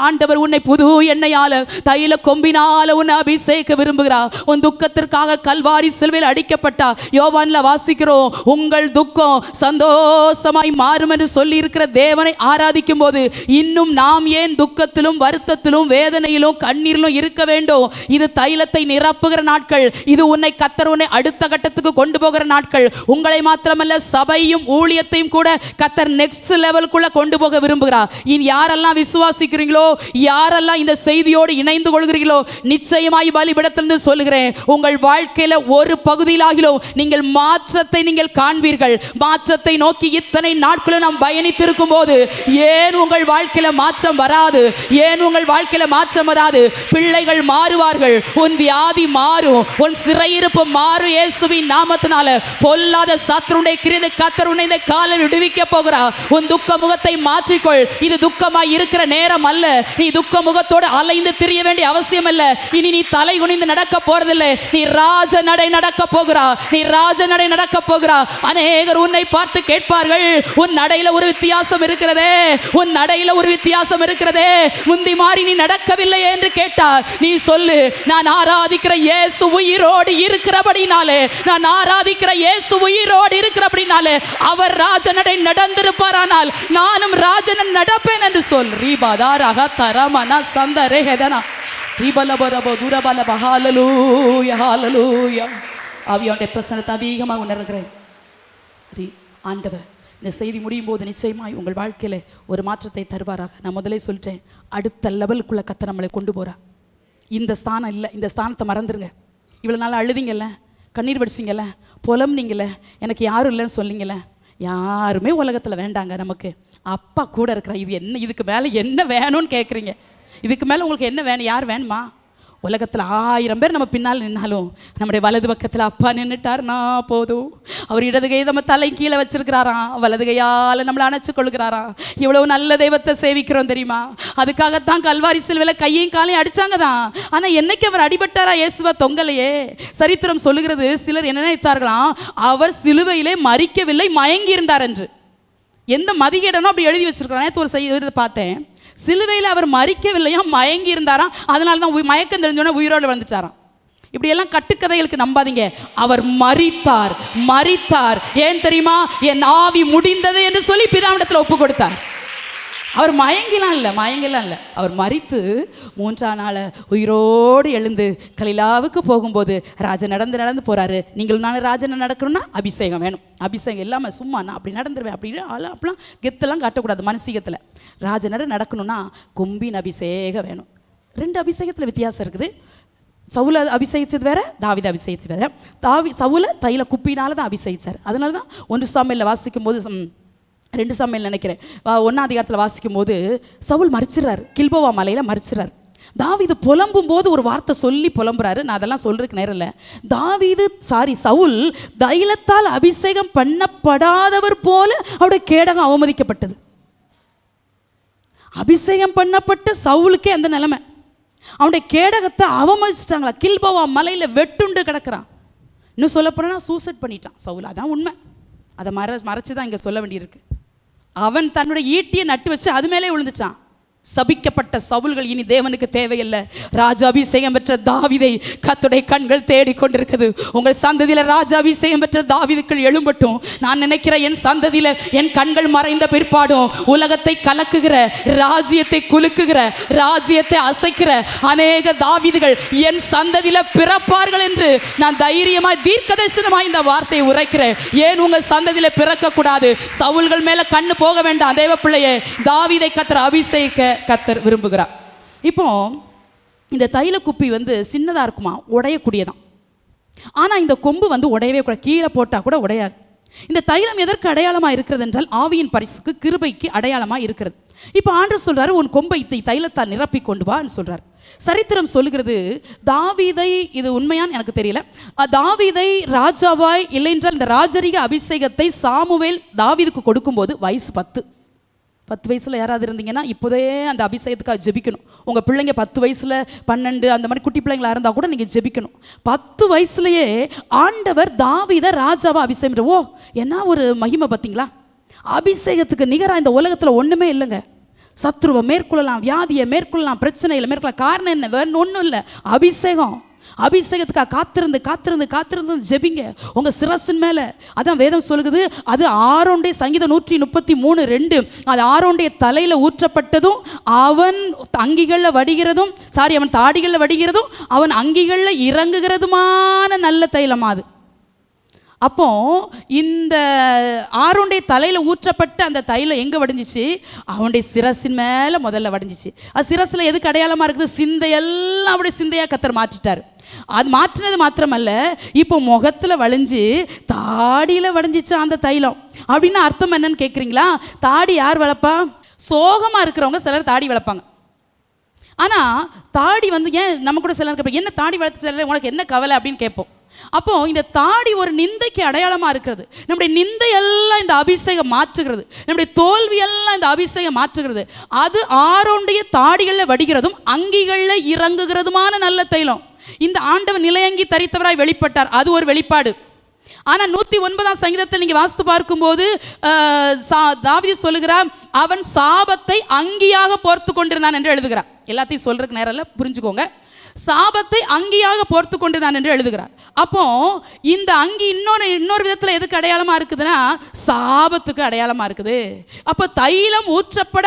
ஆண்டவர் உன்னை புது எண்ணெயால தைல கொம்பினால உன்னை அபிஷேக விரும்புகிறார். உன் துக்கத்திற்காக கல்வாரி சிலுவையில் அடிக்கப்பட்டா. யோவான்ல வாசிக்கிறோம், உங்கள் துக்கம் சந்தோஷமாய் மாறும் என்று சொல்லி இருக்கிற தேவனை ஆராதிக்கும் போது இன்னும் நாம் ஏன் துக்கத்திலும் வருத்தத்திலும் வேதனையிலும் கண்ணீரிலும் இருக்க வேண்டும்? இது தைலத்தை நிரப்புகிற நாட்கள். இது உன்னை கர்த்தர் உன்னை அடுத்த கட்டத்துக்கு கொண்டு போகிற நாட்கள். உங்களை மாத்திரமல்ல, சபையும் ஊழியத்தையும் கூட கர்த்தர் நெக்ஸ்ட் லெவலுக்குள்ள கொண்டு போக விரும்புகிறார். இனி யாரெல்லாம் விசுவாசிக்கிறீங்களோ, யாரெல்லாம் இந்த செய்தியோடு இணைந்து கொள்கிறீங்களோ, நிச்சயமாய் பலிபீடத்திலிருந்து சொல்லுகிறேன், உங்கள் வாழ்க்கையில ஒரு பகுதியிலாகிலும் நீங்கள் மாற்றத்தை நீங்கள் காண்பீர்கள். மாற்றத்தை நோக்கி இத்தனை நாட்களும் நாம் பயணித்திருக்கும் போது ஏன் உங்கள் வாழ்க்கையில மாற்றம் வராது? ஏன் உங்கள் வாழ்க்கையில மாற்றம் வராது? பிள்ளைகள் மாறுவார்கள், உன் வியாதி மாறும், உன் சிறையிருப்பு மாறும். இயேசுவின் நாமத்தினால பொல்லாத சத்துருடைய கிரிந்து கர்த்தர் உன்னை இந்த கால விடுவிக்க போகிறார். உன் துக்க முகத்தை மாற்றிக்கொள். இது துக்கமாய் இருக்கிற நேரம் அல்ல. நீ துக்க முகத்தோடு அலைந்து திரிய வேண்டிய அவசியம் அல்ல. இனி நீ தலை குனிந்து நடக்க போறதில்லை. நீ ராஜ நடை நடக்க போகிறா. நீ ராஜ நடை நடக்க போகிறா. அநேகர் உன்னை பார்த்து கேட்பார்கள், உன் நடையில ஒரு வித்தியாசம் இருக்கிறதே, உன் நடையில ஒரு வித்தியாசம் இருக்கிறதே, முந்தி மாறி நீ நடக்கவில்லை என்று கேட்டார். நீ சொல்லு, நான் ஆராதிக்கிற இயேசு உயிரோடு இருக்கிறபடினாலே, நான் ஆராதிக்கிற இயேசு உயிரோடு இருக்கிறபடினாலே அவர் ராஜனடை நடந்திருப்பாரானால் நானும் ராஜனன் நடப்பேன் என்று சொல். ரீபாதாரக தரமன சந்தரே ஹெதனா ரீபலபரபோ துரபலப. ஹல்லேலூயா, ஹல்லேலூயா. ஆவியானவருடைய பிரசன்னத்தை அதிகமாக உணர்கிறேன். ஆண்டவர் இந்த செய்தி முடியும் போது நிச்சயமாய் உங்கள் வாழ்க்கையில ஒரு மாற்றத்தை தருவாராக. நான் முதலே சொல்லிட்டேன், அடுத்த லெவலுக்குள்ள கர்த்தர் நம்மளை கொண்டு போறா. இந்த ஸ்தானம் இல்லை, இந்த ஸ்தானத்தை மறந்துருங்க. இவ்வளோ நாள் அழுதிங்கல்ல, கண்ணீர் வடிச்சிங்கல்ல, புலம்புனீங்கல்ல, எனக்கு யாரும் இல்லைன்னு சொன்னீங்கல்ல, யாருமே உலகத்தில் வேண்டாங்க. நமக்கு அப்பா கூட இருக்கிற. இது என்ன, இதுக்கு மேலே என்ன வேணும்னு கேட்குறீங்க? இதுக்கு மேலே உங்களுக்கு என்ன வேணும்? யார் வேணுமா? உலகத்தில் 1000 பேர் நம்ம பின்னால் நின்னாலும் நம்முடைய வலது பக்கத்தில் அப்பா நின்றுட்டார்னா போதும். அவர் இடது கை நம்ம தலை கீழே வச்சிருக்கிறாராம், வலது கையால் நம்மளை அணைச்சு கொள்கிறாராம். இவ்வளவு நல்ல தெய்வத்தை சேவிக்கிறோம் தெரியுமா? அதுக்காகத்தான் கல்வாரி சிலுவையில் கையையும் காலையும் அடிச்சாங்க தான். ஆனால் என்னைக்கு அவர் அடிபட்டாரா? இயேசுவா தொங்கலையே. சரித்திரம் சொல்லுகிறது, சிலர் என்ன நினைத்தார்களாம், அவர் சிலுவையிலே மரிக்கவில்லை, மயங்கி இருந்தார் என்று. எந்த மதிகேடனோ அப்படி எழுதி வச்சிருக்கிறான். ஒரு செய்தி பார்த்தேன், சிலுவையில் அவர் மரிக்கவில்லையா, மயங்கி இருந்தாராம். அதனால தான் மயக்கம் தெரிஞ்சோன்னே உயிரோடு வந்துட்டாராம். இப்படியெல்லாம் கட்டுக்கதைகளுக்கு நம்பாதீங்க. அவர் மரித்தார், மரித்தார். ஏன் தெரியுமா? என் ஆவி முடிந்தது என்று சொல்லி பிதாவிடத்தில் ஒப்பு கொடுத்தார். அவர் மயங்கிலாம் இல்லை, அவர் மரித்து 3ஆம் நாள் உயிரோடு எழுந்து கலிலாவுக்கு போகும்போது ராஜன் நடந்து போகிறாரு. நீங்கள் நானும் ராஜனை நடக்கணும்னா அபிஷேகம் வேணும். அபிஷேகம் இல்லாமல் சும்மா நான் அப்படி நடந்துருவேன் அப்படின்னு அப்படிலாம் கெத்தெல்லாம் காட்டக்கூடாது. மனசீகத்தில் ராஜனர் நடக்கணும்னா கொம்பின் அபிஷேகம் வேணும். 2 அபிஷேகத்தில் வித்தியாசம் இருக்குது. சவுலை அபிஷேகிச்சது வேற, தாவீதை அபிஷேகிச்சது வேற. சவுலை தைல குப்பினால தான் அபிஷேகிச்சார். அதனால தான் 1 சாமுவேலில் வாசிக்கும் போது 2 சாமுவேல் நினைக்கிறேன் 1ஆம் அதிகாரத்தில் வாசிக்கும் போது சவுல் மறிச்சிடறாரு, கில்போவா மலையில் மறிச்சிடறாரு. தாவீது புலம்பும் போது ஒரு வார்த்தை சொல்லி புலம்புறாரு. நான் அதெல்லாம் சொல்றதுக்கு நேரம் இல்லை. சவுல் தைலத்தால் அபிஷேகம் பண்ணப்படாதவர் போல அவருடைய கேடகம் அவமதிக்கப்பட்டது. அபிஷேகம் பண்ணப்பட்ட சவுலுக்கே அந்த நிலைமை. அவனுடைய கேடகத்தை அவமதிச்சிட்டாங்களா. கில்போவா மலையில் வெட்டுண்டு கிடக்கிறான். இன்னும் சொல்லப்போனா சூசைட் பண்ணிட்டான் சவுல். அதான் உண்மை. அதை மறைச்சு தான் இங்கே சொல்ல வேண்டியிருக்கு. அவன் தன்னுடைய ஈட்டியை நட்டு வச்சு அது மேலே விழுந்துட்டான். சபிக்கப்பட்ட சவுல்கள் இனி தேவனுக்கு தேவையில்லை. ராஜாபிஷேகம் பெற்ற தாவீதை கர்த்தருடைய கண்கள் தேடிக்கொண்டிருக்குது. உங்கள் சந்ததியில் ராஜாபிஷேகம் பெற்ற தாவீதுக்கள் எழும்பட்டும். நான் நினைக்கிறேன் என் சந்ததியில் என் கண்கள் மறைந்த பிற்பாடும் உலகத்தை கலக்குகிற, ராஜ்யத்தை குலுக்குகிற, ராஜ்யத்தை அசைக்கிற அநேக தாவீதுகள் என் சந்ததியில் பிறப்பார்கள் என்று நான் தைரியமாய் தீர்க்கதரிசனமாய் இந்த வார்த்தையை உரைக்கிறேன். ஏன் உங்கள் சந்ததியில் பிறக்கக்கூடாது? சவுல்கள் மேல கண்ணு போக வேண்டாம். தேவ பிள்ளையே, தாவீதை கர்த்தர் அபிஷேகிக்க கர்த்தர் விரும்புகிறார். இப்போ இந்த தைல குப்பி சின்னதாக இருக்குமா, உடையக்கூடியதான். ஆனால் இந்த கொம்பு உடையவே கூட, கீழே போட்டால் கூட உடையாது. இந்த தைலம் எதற்கு அடையாளமாக இருக்கிறது என்றால் ஆவியின் பரிசுக்கு, கிருபைக்கு அடையாளமாக இருக்கிறது. இப்போ ஆண்டவர் சொல்றாரு, உன் கொம்பை தைலத்தால் நிரப்பி கொண்டு வான்னு சொல்றாரு. சரித்திரம் சொல்லுகிறது, தாவீதை, இது உண்மையான்னு எனக்கு தெரியல, தாவீதை ராஜாவாய் இல்லை என்றால் இந்த ராஜரீக அபிஷேகத்தை சாமுவேல் தாவீதுக்கு கொடுக்கும்போது வயசு 10 வயசில் யாராவது இருந்தீங்கன்னா இப்போதே அந்த அபிஷேகத்துக்காக ஜெபிக்கணும். உங்கள் பிள்ளைங்க 10 வயசில் 12 அந்த மாதிரி குட்டி பிள்ளைங்களா இருந்தால் கூட நீங்கள் ஜெபிக்கணும். 10 வயசுலேயே ஆண்டவர் தாவீதை ராஜாவா அபிஷேகம். ஓ, என்ன ஒரு மகிமை பார்த்தீங்களா? அபிஷேகத்துக்கு நிகராக இந்த உலகத்தில் ஒன்றுமே இல்லைங்க. சத்ருவை மேற்கொள்ளலாம், வியாதியை மேற்கொள்ளலாம், பிரச்சனைகளை மேற்கொள்ளலாம். காரணம் என்ன? வேறு ஒன்றும் இல்லை, அபிஷேகம். அபிஷேகத்துக்காக காத்திருந்து ஜெபிங்க உங்க சிரசின் மேல. அதான் வேதம் சொல்லுகிறது, அது ஆரோனுடைய சங்கீதம் 133:2, அது ஆரோனுடைய தலையில ஊற்றப்பட்டதும் அவன் அங்கிகளில் வடிகிறதும், அவன் தாடிகளில் வடிகிறதும் அவன் அங்கிகளில் இறங்குகிறதுமான நல்ல தைலமா அது. அப்போ இந்த ஆரோனுடைய தலையில் ஊற்றப்பட்ட அந்த தைலம் எங்கே வடிஞ்சிச்சு? அவனுடைய சிரசின் மேலே முதல்ல வடிஞ்சிச்சு. அது சிரசில் எதுக்கு அடையாளமாக இருக்குது? சிந்தையெல்லாம் அவருடைய சிந்தையாக கர்த்தர் மாற்றிட்டார். அது மாற்றினது மாத்திரமல்ல, இப்போ முகத்தில் வளைஞ்சு தாடியில் வடிஞ்சிச்சு அந்த தைலம். அப்படின்னு அர்த்தம் என்னன்னு கேட்குறீங்களா? தாடி யார் வளர்ப்பா? சோகமாக இருக்கிறவங்க சிலர் தாடி வளர்ப்பாங்க. ஆனால் தாடி ஏன் நம்ம கூட சிலர் கேட்போம், என்ன தாடி வளர்த்துட்டு உனக்கு என்ன கவலை அப்படின்னு கேட்போம். அப்போ இந்த தாடி ஒரு நிந்தைக்கு அடையாளமாக இருக்கிறது. நம்முடைய நிந்தையெல்லாம் இந்த அபிஷேகம் மாற்றுகிறது, நம்முடைய தோல்வியெல்லாம் இந்த அபிஷேகம் மாற்றுகிறது. அது ஆரோனுடைய தாடிகளில் வடிகிறதும் அங்கிகளில் இறங்குகிறதுமான நல்ல தைலம். இந்த ஆண்டவர் நிலையங்கி தரித்தவராய் வெளிப்பட்டார், அது ஒரு வெளிப்பாடு. ஆனால் 109ஆம் சங்கீதத்தை நீங்கள் வாசித்து பார்க்கும்போது தாவீது சொல்லுகிறார், அவன் சாபத்தை அங்கியாக போர்த்து கொண்டிருந்தான் என்று எழுதுகிறார். எல்லாத்தையும் சொல்றதுக்கு நேரம் இல்லை, புரிஞ்சுக்கோங்க. சாபத்தை அங்கியாக போர்த்து கொண்டுதான் என்று எழுதுகிறார். அப்போ இந்த அங்கி இன்னொரு விதத்தில் எதுக்கு அடையாளமா இருக்குதுன்னா சாபத்துக்கு அடையாளமா இருக்குது. அப்போ தைலம் ஊற்றப்பட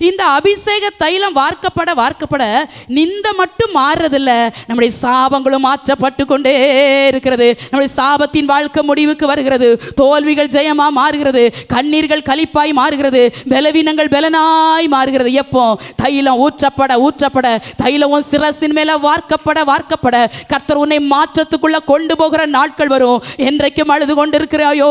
இந்த அபிஷேக தைலம் வார்க்கப்பட நிந்த மட்டும் மாறுறதில்ல, நம்முடைய சாபங்களும் மாற்றப்பட்டு கொண்டே இருக்கிறது. நம்முடைய சாபத்தின் வாழ்க்கை முடிவுக்கு வருகிறது, தோல்விகள் ஜெயமா மாறுகிறது, கண்ணீர்கள் களிப்பாய் மாறுகிறது, பலவீனங்கள் பலனாய் மாறுகிறது. எப்போ தைலம் ஊற்றப்பட தைலமும் சிரசின் மேல வார்க்கப்பட கர்த்தர் உன்னை மாற்றத்துக்குள்ள கொண்டு போகிற நாட்கள் வரும். என்றைக்கும் அழுது கொண்டிருக்கிறாயோ,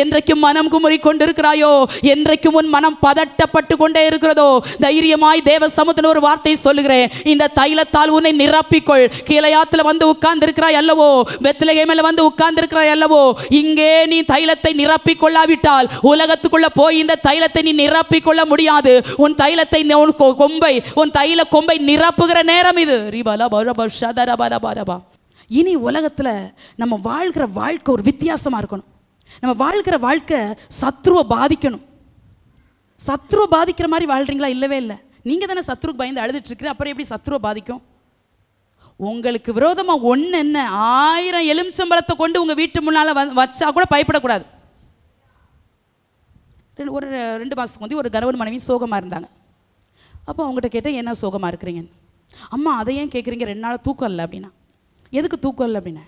என்றைக்கும் மனம் குமுறி கொண்டிருக்கிறாயோ, என்றைக்கும் உன் மனம் பதட்டப்பட்டு கொண்டே இருக்கிறதோ, தைரியமாய் தேவ சமூகத்தில் ஒரு வார்த்தை சொல்லுகிறேன், இந்த தைலத்தால் உன்னை நிரப்பிக்கொள். கீழையாத்துல உட்கார்ந்து இருக்கிறாய் அல்லவோ, பெத்லகேமில் உட்கார்ந்து இருக்கிறாய் அல்லவோ, இங்கே நீ தைலத்தை நிரப்பிக் கொள்ளாவிட்டால் உலகத்துக்குள்ள போய் இந்த தைலத்தை நீ நிரப்பிக் கொள்ள முடியாது. உன் தைலத்தை உன் தைல கொம்பை நிரப்புகிற நேரம் இது. இனி உலகத்தில் நம்ம வாழ்கிற வாழ்க்கை ஒரு வித்தியாசமா இருக்கணும். நம்ம வாழ்கிற வாழ்க்கை சத்ருவை பாதிக்கணும். சத்ருவை பாதிக்கிற மாதிரி வாழ்றீங்களா? இல்லவே இல்லை. நீங்க தானே சத்ருக்கு பயந்து அழுதுட்டு இருக்கிறீங்க, அப்புறம் எப்படி சத்ருவை பாதிக்கும்? உங்களுக்கு விரோதமா ஒன்று என்ன, 1000 எலுமிச்சம்பழத்தை கொண்டு உங்க வீட்டு முன்னால வச்சா கூட பயப்படக்கூடாது. ஒரு 2 மாதத்துக்கு முந்தைய ஒரு கணவன் மனைவி சோகமாக இருந்தாங்க. அப்போ அவங்ககிட்ட கேட்டேன், என்ன சோகமாக இருக்கிறீங்க? அம்மா அதை ஏன் கேட்குறீங்க, 2 நாள் தூக்கம் இல்லை அப்படின்னா. எதுக்கு தூக்கம் இல்லை அப்படின்னா,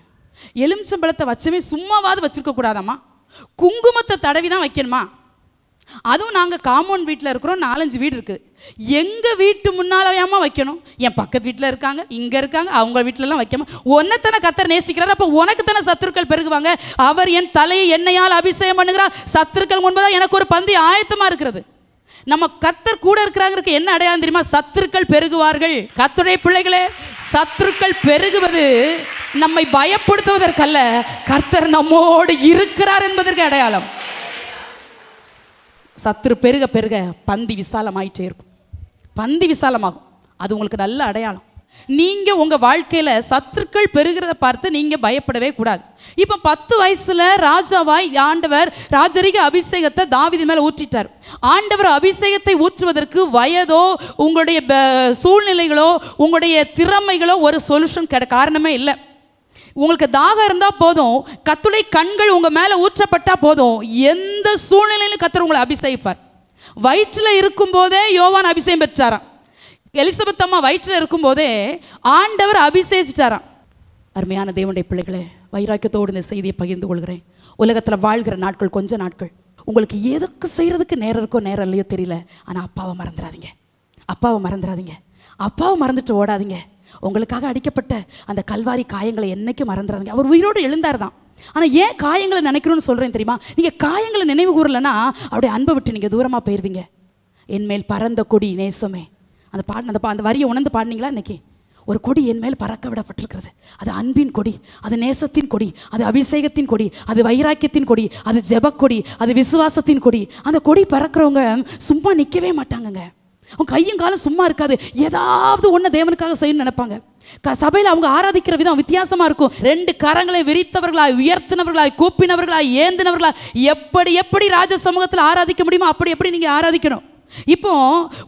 எலுமிச்சம்பழத்தை வச்சவே சும்மாவாது வச்சிருக்க கூடாதாம்மா, குங்குமத்தை தடவி தான் வைக்கணுமா. அதுவும் நாங்கள் காம்பவுண்ட் வீட்டில் இருக்கிறோம், 4-5 வீடு இருக்குது. எங்கள் வீட்டு முன்னாலேயாமா வைக்கணும்? என் பக்கத்து வீட்டில் இருக்காங்க, இங்கே இருக்காங்க, அவங்க வீட்டிலலாம் வைக்காம ஒன்னைத்தானே கர்த்தர் நேசிக்கிறார். அப்போ உனக்கு தானே சத்துருக்கள் பெருகுவாங்க. அவர் என் தலையை எண்ணெயால் அபிஷேகம் பண்ணுகிறார், சத்துருக்கள் முன்பதாக எனக்கு ஒரு பந்தி ஆயத்தமாக இருக்கிறது. நம்ம கர்த்தர் கூட இருக்கிறாங்கிறதுக்கு என்ன அடையாளம் தெரியுமா? சத்துருக்கள் பெருகுவார்கள். கர்த்தருடைய பிள்ளைகளே, சத்துருக்கள் பெருகுவது நம்மை பயப்படுத்துவதற்கல்ல, கர்த்தர் நம்மோடு இருக்கிறார் என்பதற்கு அடையாளம். சத்துரு பெருக பெருக பந்தி விசாலமாயிட்டே இருக்கும், பந்தி விசாலமாகும். அது உங்களுக்கு நல்ல அடையாளம். நீங்கள் உங்கள் வாழ்க்கையில் சத்துருக்கள் பெருகிறத பார்த்து நீங்கள் பயப்படவே கூடாது. இப்போ 10 வயசில் ராஜாவாய் ஆண்டவர் ராஜரிக அபிஷேகத்தை தாவீது மேலே ஊற்றிட்டார். ஆண்டவர் அபிஷேகத்தை ஊற்றுவதற்கு வயதோ உங்களுடைய சூழ்நிலைகளோ உங்களுடைய திறமைகளோ ஒரு சொல்யூஷன் காரணமே இல்லை. உங்களுக்கு தாகம் இருந்தால் போதும், கர்த்தருடைய கண்கள் உங்கள் மேலே ஊற்றப்பட்டால் போதும், எந்த சூழ்நிலையிலும் கர்த்தர் உங்களை அபிஷேகிப்பார். வயிற்றில் இருக்கும்போதே யோவான் அபிஷேகம் பெற்றாராம். எலிசபெத் அம்மா வயிற்றில் இருக்கும்போதே ஆண்டவர் அபிஷேகிச்சாராம். அருமையான தேவனுடைய பிள்ளைகளே, வைராக்கியத்தோடு இந்த செய்தியை பகிர்ந்து கொள்கிறேன். உலகத்தில் வாழ்கிற நாட்கள் கொஞ்ச நாட்கள். உங்களுக்கு எதுக்கு செய்கிறதுக்கு நேரம் இருக்கோ நேரம் இல்லையோ தெரியல, ஆனால் அப்பாவை மறந்துடாதீங்க, அப்பாவை மறந்துடாதீங்க, அப்பாவை மறந்துட்டு ஓடாதீங்க. உங்களுக்காக அடிக்கப்பட்ட அந்த கல்வாரி காயங்களை என்னைக்கும் மறந்துடாதீங்க. அவர் உயிரோடு எழுந்தார் தான். ஆனால் ஏன் காயங்களை நினைக்கணும்னு சொல்கிறேன் தெரியுமா? நீங்கள் காயங்களை நினைவு கூறலைன்னா அவருடைய அன்பை விட்டு நீங்கள் தூரமாக போயிடுவீங்க. என்மேல் பறந்த கொடி நேசமே, அந்த வரியை உணர்ந்து பாடினீங்களா? இன்னைக்கு ஒரு கொடி என் மேல் பறக்க விடப்பட்டிருக்கிறது. அது அன்பின் கொடி, அது நேசத்தின் கொடி, அது அபிஷேகத்தின் கொடி, அது வைராக்கியத்தின் கொடி, அது ஜெபக்கொடி, அது விசுவாசத்தின் கொடி. அந்த கொடி பறக்கிறவங்க சும்மா நிற்கவே மாட்டாங்கங்க. அவங்க கையும் காலம் சும்மா இருக்காது, ஏதாவது ஒன்று தேவனுக்காக செய்யணும்னு நினைப்பாங்க. சபையில் அவங்க ஆராதிக்கிற விதம் வித்தியாசமாக இருக்கும். 2 கரங்களை விரித்தவர்களாய், உயர்த்தினவர்களாய், கூப்பினவர்களாய், ஏந்தினவர்களாய், எப்படி எப்படி ராஜ சமூகத்தில் ஆராதிக்க முடியுமோ அப்படி எப்படி நீங்கள் ஆராதிக்கணும். இப்போ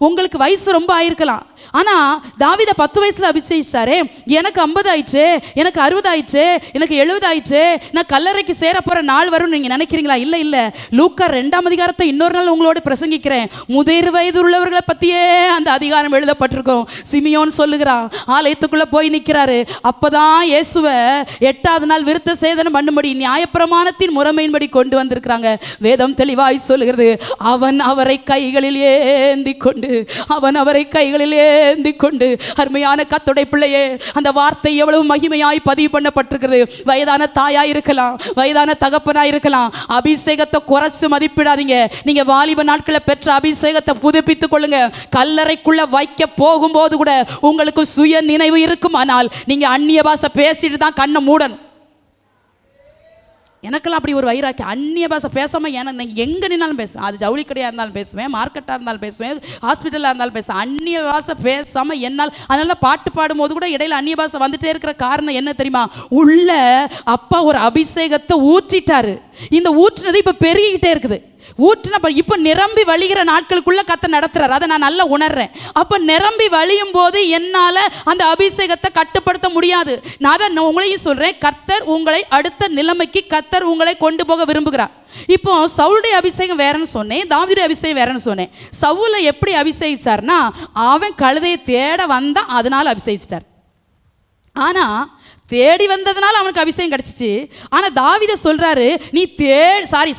உங்களுக்கு வயசு ரொம்ப ஆயிருக்கலாம், ஆனால் தாவீதை 10 வயசில் அபிஷேகிச்சாரே. எனக்கு 50 ஆயிடுச்சு, எனக்கு 60 ஆயிடுச்சு, எனக்கு 70 ஆயிடுச்சு, நான் கல்லறைக்கு சேர போகிற நாள் வரும்னு நீங்கள் நினைக்கிறீங்களா? இல்லை இல்லை. லூக்கா 2ஆம் அதிகாரத்தை இன்னொரு நாள் உங்களோட பிரசங்கிக்கிறேன். முதிர் வயது உள்ளவர்களை பற்றியே அந்த அதிகாரம் எழுதப்பட்டிருக்கும். சிமியோன் சொல்லுகிறான், ஆலயத்துக்குள்ளே போய் நிற்கிறாரு. அப்போதான் இயேசுவை 8ஆவது நாள் விருத்த சேதனம் பண்ணும்படி நியாயப்பிரமாணத்தின் முறைமையின்படி கொண்டு வந்திருக்கிறாங்க. வேதம் தெளிவாய் சொல்லுகிறது, அவன் அவரை கைகளில் ஏந்தி கொண்டு, அவன் அவரை கைகளில் ஏந்தி கொண்டு. அருமையான கர்த்தருடைய பிள்ளையே, அந்த வார்த்தை எவ்வளவு மகிமையாய் பதிவு பண்ணப்பட்டிருக்கிறது. வயதான தாயாய் இருக்கலாம், வயதான தகப்பனாய் இருக்கலாம், அபிஷேகத்தை குறைச்சு மதிப்பிடாதீங்க. நீங்க வாலிப நாட்களில் பெற்ற அபிஷேகத்தை புதுப்பித்துக் கொள்ளுங்க. கல்லறைக்குள்ள வைக்க போகும்போது கூட உங்களுக்கு சுய நினைவு இருக்கும். ஆனால் நீங்க அந்நிய பாஷை பேசிட்டு தான் கண்ணை மூடணும். எனக்கெல்லாம் அப்படி ஒரு வைராக்கியம். அந்நிய பாஷை பேசாமல் எனக்கு எங்கே நின்னாலும் பேசுவேன். அது ஜவுளி கடையாக இருந்தாலும் பேசுவேன், மார்க்கெட்டாக இருந்தாலும் பேசுவேன், ஹாஸ்பிட்டலாக இருந்தாலும் பேசுவேன். அந்நிய பாஷை பேசாமல் என்னால். அதனால பாட்டு பாடும்போது கூட இடையில அந்நிய பாஷை வந்துட்டே இருக்கிற காரணம் என்ன தெரியுமா? உள்ள அப்பா ஒரு அபிஷேகத்தை ஊற்றிட்டாரு. இந்த ஊற்றுனது இப்போ பெருகிக்கிட்டே இருக்குது. ஊற்றின இப்போ நிரம்பி வழிகிற நாட்களுக்குள்ள கர்த்தர் நடத்துறாரு. அதை நான் நல்லா உணர்றேன். அப்போ நிரம்பி வழியும் போது என்னால் அந்த அபிஷேகத்தை கட்டுப்படுத்த முடியாது. நான் அதை உங்களையும் சொல்கிறேன், கர்த்தர் உங்களை அடுத்த நிலைமைக்கு கர்த்தர் உங்களை கொண்டு போக விரும்புகிறார். இப்போ சவுளுடைய அபிஷேகம் வேறன்னு சொன்னேன், தாவீதுடைய அபிஷேகம் வேறன்னு சொன்னேன். சவுலை எப்படி அபிஷேகிச்சார்னா, அவன் கழுதையை தேட வந்தான், அதனால அபிஷேகிச்சிட்டார். ஆனால் தேடி வந்ததுனால அவனுக்கு அபிஷேகம் கிடைச்சிச்சு. ஆனால் தாவீதை சொல்றாரு, நீ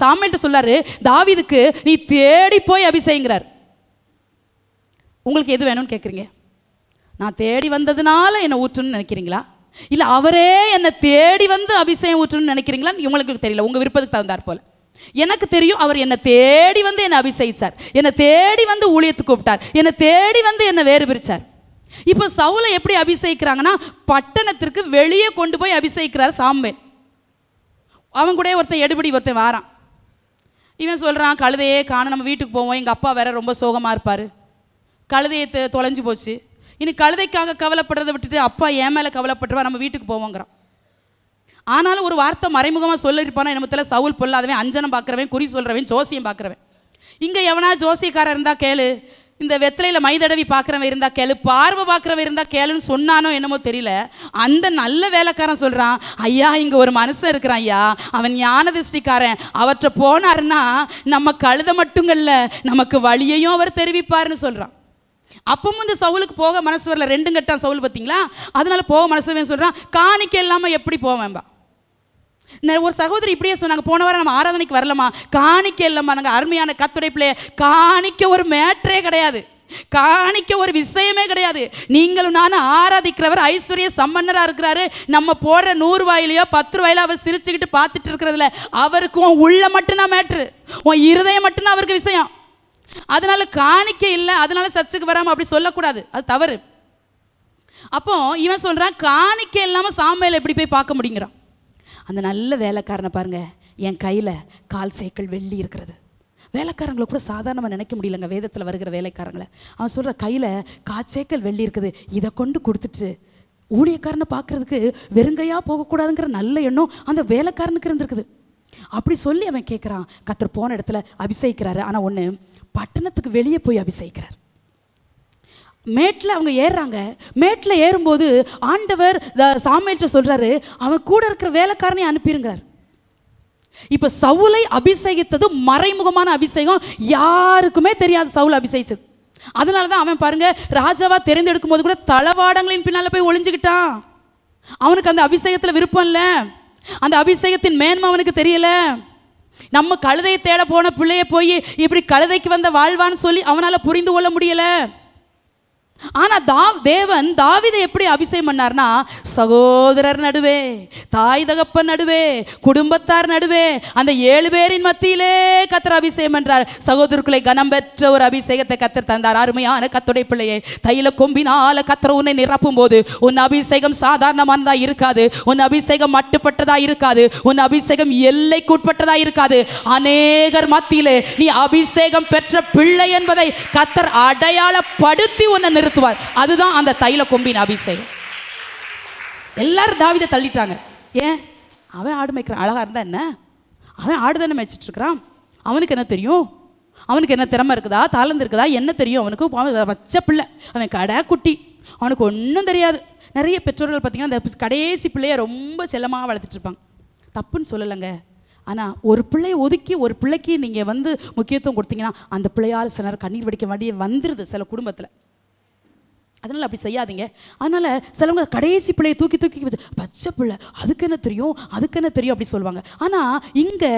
சாமுவேல்கிட்ட சொல்றாரு, தாவீதுக்கு நீ தேடி போய் அபிஷேகங்கிறார். உங்களுக்கு எது வேணும்னு கேட்குறீங்க? நான் தேடி வந்ததுனால என்னை ஊற்றணும்னு நினைக்கிறீங்களா, இல்லை அவரே என்னை தேடி வந்து அபிஷேகம் ஊற்றணும்னு நினைக்கிறீங்களான்னு உங்களுக்கு தெரியல. உங்கள் விருப்பத்துக்கு தகுந்தார் போல. எனக்கு தெரியும், அவர் என்னை தேடி வந்து என்னை அபிஷேகிச்சார், என்னை தேடி வந்து ஊழியத்துக்கு கூப்பிட்டார், என்னை தேடி வந்து என்னை வேறு பிரிச்சார். இப்போ சவுலை எப்படி அபிஷேகிக்கிறாங்கன்னா, பட்டணத்திற்கு வெளியே கொண்டு போய் அபிஷேகிக்கிறார் சாமுவேல். அவன் கூட ஒருத்தன் வாரான். இவன் சொல்கிறான், கழுதையே காண, நம்ம வீட்டுக்கு போவோம், எங்கள் அப்பா வேற ரொம்ப சோகமாக இருப்பார், கழுதையை தொலைஞ்சு போச்சு, இனி கழுதைக்காக கவலைப்படுறதை விட்டுட்டு அப்பா என் மேலே கவலைப்பட்டுருவா, நம்ம வீட்டுக்கு போவோங்கிறான். ஆனாலும் ஒரு வார்த்தை மறைமுகமாக சொல்லியிருப்பானா என்னமத்தில், சவுல் பொல்லாதவன், அஞ்சனம் பார்க்குறவன், குறி சொல்கிறவன், ஜோசியம் பார்க்குறவன். இங்கே எவனா ஜோசியக்காரர் இருந்தால் கேளு, இந்த வெத்திலையில் மைதடவி பார்க்குறவன் இருந்தால் கேளு, பார்வை பார்க்குறவன் இருந்தால் கேளுன்னு சொன்னானோ என்னமோ தெரியல. அந்த நல்ல வேலைக்காரன் சொல்கிறான், ஐயா இங்கே ஒரு மனுஷன் இருக்கிறான் ஐயா, அவன் ஞான திருஷ்டிக்காரன், அவற்றை போனாருன்னா நம்ம கழுத மட்டுங்கள்ல நமக்கு வழியையும் அவர் தெரிவிப்பார்னு சொல்கிறான். அப்பவும் இந்த சவுலுக்கு போக மனசு வரல, 2 கட்டான் சவுல் பார்த்தீங்களா, அதனால போக மனசு சொல்கிறான், காணிக்க இல்லாமல் எப்படி போவேன்பா. ஒரு சகோதரி இப்படியே சொன்னாங்க, போன வாரம் நம்ம ஆராதனைக்கு வரலமா, காணிக்க இல்லைம்மா. நாங்கள் அருமையான கர்த்தருடைய பிள்ளைய, காணிக்க ஒரு மேட்டரே கிடையாது, காணிக்க ஒரு விஷயமே கிடையாது. நீங்களும் நானும் ஆராதிக்கிறவர் ஐஸ்வர்ய சம்பன்னராக இருக்கிறாரு. நம்ம போடுற 100 ரூபாயிலையோ 10 ரூபாயிலோ அவர் சிரிச்சுக்கிட்டு பார்த்துட்டு இருக்கிறதுல அவருக்கு உன் உள்ள மட்டும்தான் மேட்ரு, உன் இருதயம் மட்டும்தான் அவருக்கு விஷயம். அதனால காணிக்க இல்லை, அதனால சர்ச்சுக்கு வராமல் அப்படி சொல்லக்கூடாது, அது தவறு. அப்போ இவன் சொல்கிறான், காணிக்க இல்லாமல் சாமுவேல் எப்படி போய் பார்க்க முடியுங்கிறான். அந்த நல்ல வேலைக்காரனை பாருங்க, என் கையில் 1/4 சேக்கல் வெள்ளி இருக்கிறது. வேலைக்காரங்களை கூட சாதாரணமாக நினைக்க முடியலங்க, வேதத்தில் வருகிற வேலைக்காரங்களை. அவன் சொல்கிற கையில் 1/4 சேக்கல் வெள்ளி இருக்குது, இதை கொண்டு கொடுத்துட்டு ஊழியக்காரனை பார்க்குறதுக்கு வெறுங்கையாக போகக்கூடாதுங்கிற நல்ல எண்ணம் அந்த வேலைக்காரனுக்கு இருந்திருக்குது. அப்படி சொல்லி அவன் கேட்குறான். கர்த்தர் போன இடத்துல அபிஷேகிக்கிறாரு. ஆனால் ஒன்று, பட்டணத்துக்கு வெளியே போய் அபிஷேகிக்கிறார். மேட்டில் அவங்க ஏறுறாங்க. மேட்டில் ஏறும்போது ஆண்டவர் சாமுவேல்கிட்ட சொல்கிறாரு, அவன் கூட இருக்கிற வேலைக்காரனை அனுப்பிடுங்கிறார். இப்போ சவுலை அபிஷேகித்தது மறைமுகமான அபிஷேகம், யாருக்குமே தெரியாது சவுல் அபிஷேகிச்சது. அதனால தான் அவன் பாருங்க, ராஜாவா தெரிந்தெடுக்கும் போது கூட தளவாடங்களின் பின்னால் போய் ஒளிஞ்சுக்கிட்டான். அவனுக்கு அந்த அபிஷேகத்தில் விருப்பம் இல்லை, அந்த அபிஷேகத்தின் மேன்மை அவனுக்கு தெரியல. நம்ம கழுதையை தேட போன பிள்ளைய போய் இப்படி கழுதைக்கு வந்த வாழ்வான்னு சொல்லி அவனால் புரிந்து கொள்ள முடியலை. ஆனால் தேவன் தாவீதை எப்படி அபிஷேகம் பண்ணார்னா, சகோதரர் நடுவே, தாய் தகப்பன் நடுவே, குடும்பத்தார் நடுவே, அந்த 7 பேரின் மத்தியிலே கர்த்தர் அபிஷேகம் பண்றார். சகோதரர்களை கனம் பெற்ற ஒரு அபிஷேகத்தை கர்த்தர் தந்தார். அருமையான கர்த்தருடைய பிள்ளையே, தைல கொம்பினால கர்த்தர் உன்னை நிரப்பும் போது உன் அபிஷேகம் சாதாரணமானதா இருக்காது, உன் அபிஷேகம் மட்டுப்பட்டதா இருக்காது, உன் அபிஷேகம் எல்லைக்குட்பட்டதா இருக்காது. அநேகர் மத்தியிலே நீ அபிஷேகம் பெற்ற பிள்ளை என்பதை கர்த்தர் அடையாளப்படுத்தி உன்னை நிறுத்துவார். அதுதான் அந்த தைல கொம்பின் அபிஷேகம். எல்லாரும் தாவீதை தள்ளிட்டாங்க. ஏன்? அவன் ஆடு மேய்க்கிறான். அழகா இருந்தா என்ன, அவன் ஆடு தானே மேய்ச்சிட்டு இருக்கிறான், அவனுக்கு என்ன தெரியும், அவனுக்கு என்ன திறமை இருக்குதா, தாளந்து இருக்குதா, என்ன தெரியும் அவனுக்கு? வச்ச பிள்ளை, அவன் கடை குட்டி, அவனுக்கு ஒன்றும் தெரியாது. நிறைய பெற்றோர்கள் பார்த்தீங்கன்னா அந்த கடைசி பிள்ளைய ரொம்ப செல்லமாக வளர்த்துட்டு இருப்பாங்க. தப்புன்னு சொல்லலைங்க. ஆனால் ஒரு பிள்ளையை ஒதுக்கி ஒரு பிள்ளைக்கு நீங்கள் முக்கியத்துவம் கொடுத்தீங்கன்னா அந்த பிள்ளையால் சில நேரம் கண்ணீர் வடிக்க வேண்டிய வந்துடுது சில குடும்பத்தில். அதனால் அப்படி செய்யாதீங்க. அதனால் சிலவங்க கடைசி பிள்ளையை தூக்கி தூக்கி வச்சு, பச்சை பிள்ளை அதுக்கு என்ன தெரியும், அதுக்கு என்ன தெரியும் அப்படி சொல்லுவாங்க. ஆனால் இங்கே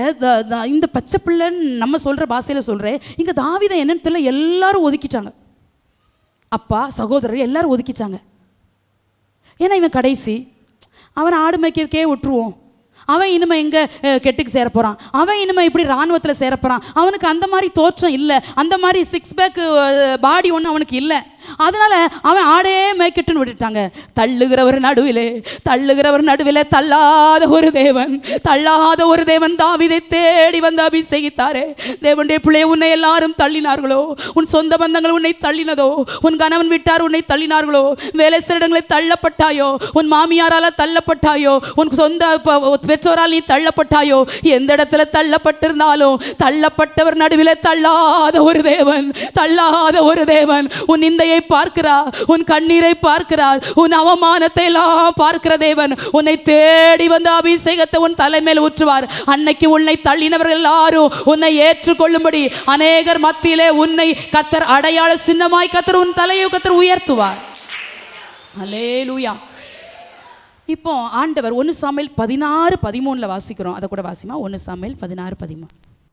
இந்த பச்சை பிள்ளைன்னு நம்ம சொல்கிற பாஷையில் சொல்கிறேன், இங்கே தாவீதை என்னன்னு தெரியல, எல்லாரும் ஒதுக்கிட்டாங்க. அப்பா சகோதரர் எல்லாரும் ஒதுக்கிட்டாங்க. ஏன்னா இவன் கடைசி, அவனை ஆடு மேய்க்கே விட்டுருவோம், அவன் இனிமே எங்கே கெட்டுக்கு சேர போகிறான், அவன் இனிமே இப்படி இராணுவத்தில் சேர போகிறான், அவனுக்கு அந்த மாதிரி தோற்றம் இல்லை, அந்த மாதிரி 6 பேக் பாடி ஒன்று அவனுக்கு இல்லை. அதனால் அவன் ஆடே மேய்க்கட்டுன்னு விட்டுட்டாங்க. தள்ளுகிறவர் நடுவிலே தள்ளாத ஒரு தேவன், தள்ளாத ஒரு தேவன் தாவீதை தேடி வந்து அபிஷேகித்தாரே. தேவனுடைய பிள்ளை, உன்னை எல்லாரும் தள்ளினார்களோ, உன் சொந்த பந்தங்கள் உன்னை தள்ளினதோ, உன் கணவன் விட்டார் உன்னை தள்ளினார்களோ, வேலை இடங்களை தள்ளப்பட்டாயோ, உன் மாமியாரால் தள்ளப்பட்டாயோ, உன் சொந்த பெற்றோரால் நீ தள்ளப்பட்டாயோ, எந்த இடத்துல தள்ளப்பட்டிருந்தாலும் தள்ளப்பட்டவர் நடுவில் தள்ளாத ஒரு தேவன், உன் நிந்தையை பார்க்கிறார், உன் கண்ணீரை பார்க்கிறார், உன் அவமானத்தை எல்லாம் பார்க்கிற தேவன் உன்னை தேடி வந்து அபிஷேகத்தை உன் தலைமையில் ஊற்றுவார். அன்னைக்கு உன்னை தள்ளினவர்கள் எல்லாரும் உன்னை ஏற்றுக்கொள்ளும்படி அநேகர் மத்தியிலே உன்னை கர்த்தர் அடையாள சின்னமாய் கர்த்தர் உன் தலையை கர்த்தர் உயர்த்துவார். அல்லேலூயா. இப்போ ஆண்டவர் 1 சாமுவேல் 16:13 வாசிக்கிறோம், அதை கூட வாசிமா. 1 சாமுவேல் 16:13.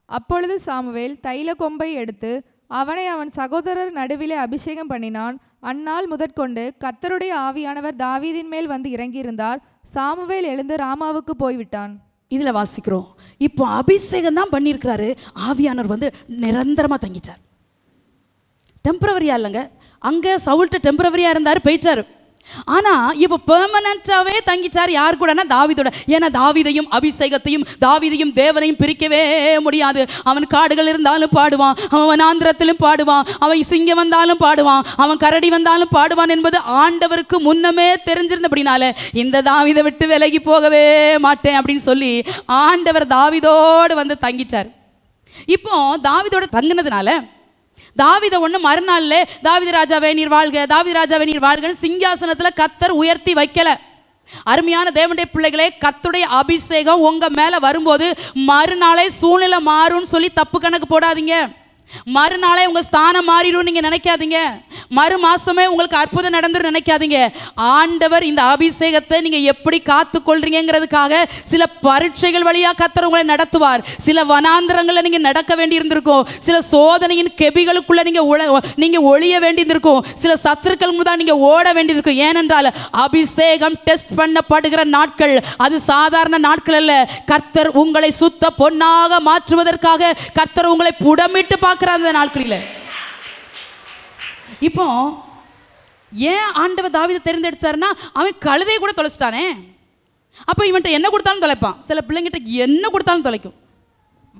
அப்பொழுது சாமுவேல் தைல கொம்பை எடுத்து அவனை அவன் சகோதரர் நடுவிலே அபிஷேகம் பண்ணினான். அந்நாள் முதற்கொண்டு கர்த்தருடைய ஆவியானவர் தாவீதின் மேல் வந்து இறங்கியிருந்தார். சாமுவேல் எழுந்து ராமாவுக்கு போய்விட்டான். இதில் வாசிக்கிறோம், இப்போ அபிஷேகம் தான் பண்ணியிருக்கிறாரு, ஆவியானவர் நிரந்தரமாக தங்கிட்டார். டெம்பரவரியா இல்லைங்க, அங்கே சவுல்கிட்ட டெம்பரவரியாக இருந்தார், போயிட்டார். ஆனால் இப்போ பெர்மனண்டாகவே தங்கிட்டார். யார் கூடனா தாவீதோட. ஏன்னா தாவீதையும் அபிஷேகத்தையும் தாவீதையும் தேவனையும் பிரிக்கவே முடியாது. அவன் காடுகள் இருந்தாலும் பாடுவான், அவன் வனாந்திரத்திலும் பாடுவான், அவன் சிங்கம் வந்தாலும் பாடுவான், அவன் கரடி வந்தாலும் பாடுவான் என்பது ஆண்டவருக்கு முன்னமே தெரிஞ்சிருந்தபடினால இந்த தாவீதை விட்டு விலகி போகவே மாட்டேன் அப்படின்னு சொல்லி ஆண்டவர் தாவீதோடு தங்கிட்டார். இப்போ தாவீதோட தங்கினதுனால தாவீதை ஒன்று மறுநாள்ல தாவீது ராஜாவே நீர் வாழ்க, தாவீது ராஜாவே நீர் வாழ்கன்னு சிங்காசனத்தில் கர்த்தர் உயர்த்தி வைக்கல. அருமையான தேவனுடைய பிள்ளைகளே, கர்த்தருடைய அபிஷேகம் உங்க மேல வரும்போது மறுநாளே சூழ்நிலை மாறும்னு சொல்லி தப்பு கணக்கு போடாதீங்க. மறுநாளே உங்க ஸ்தானம் மாறிடும் நீங்க நினைக்காதீங்க. மறு மாசமே உங்களுக்கு அற்புதம் நடந்துரும் நினைக்காதீங்க. ஆண்டவர் இந்த அபிஷேகத்தை நீங்க எப்படி காத்து கொள்றீங்கிறதுக்காக சில பரீட்சைகள் வழியா கர்த்தர் உங்களை நடத்துவார். சில வனாந்திரங்களை நீங்க நடக்க வேண்டி இருந்திருக்கும். சில சோதனையின் கெபிகளுக்குள்ள நீங்க ஒளிய வேண்டி இருந்திருக்கும். சில சத்துருக்கள் தான் நீங்க ஓட வேண்டி இருக்கும். ஏனென்றால் அபிஷேகம் டெஸ்ட் பண்ணப்படுகிற நாட்கள். அது சாதாரண நாட்கள் அல்ல. கர்த்தர் உங்களை சுத்த பொன்னாக மாற்றுவதற்காக கர்த்தர் உங்களை புடமிட்டு பார்க்கிற அந்த நாட்களில். இப்போ ஏன் ஆண்டவர் தாவீதை தெரிந்தெடுத்தாருன்னா, அவன் கழுதையை கூட தொலைச்சிட்டானே. அப்போ இவன்ட்ட என்ன கொடுத்தாலும் தொலைப்பான். சில பிள்ளைங்கிட்ட என்ன கொடுத்தாலும் தொலைக்கும்.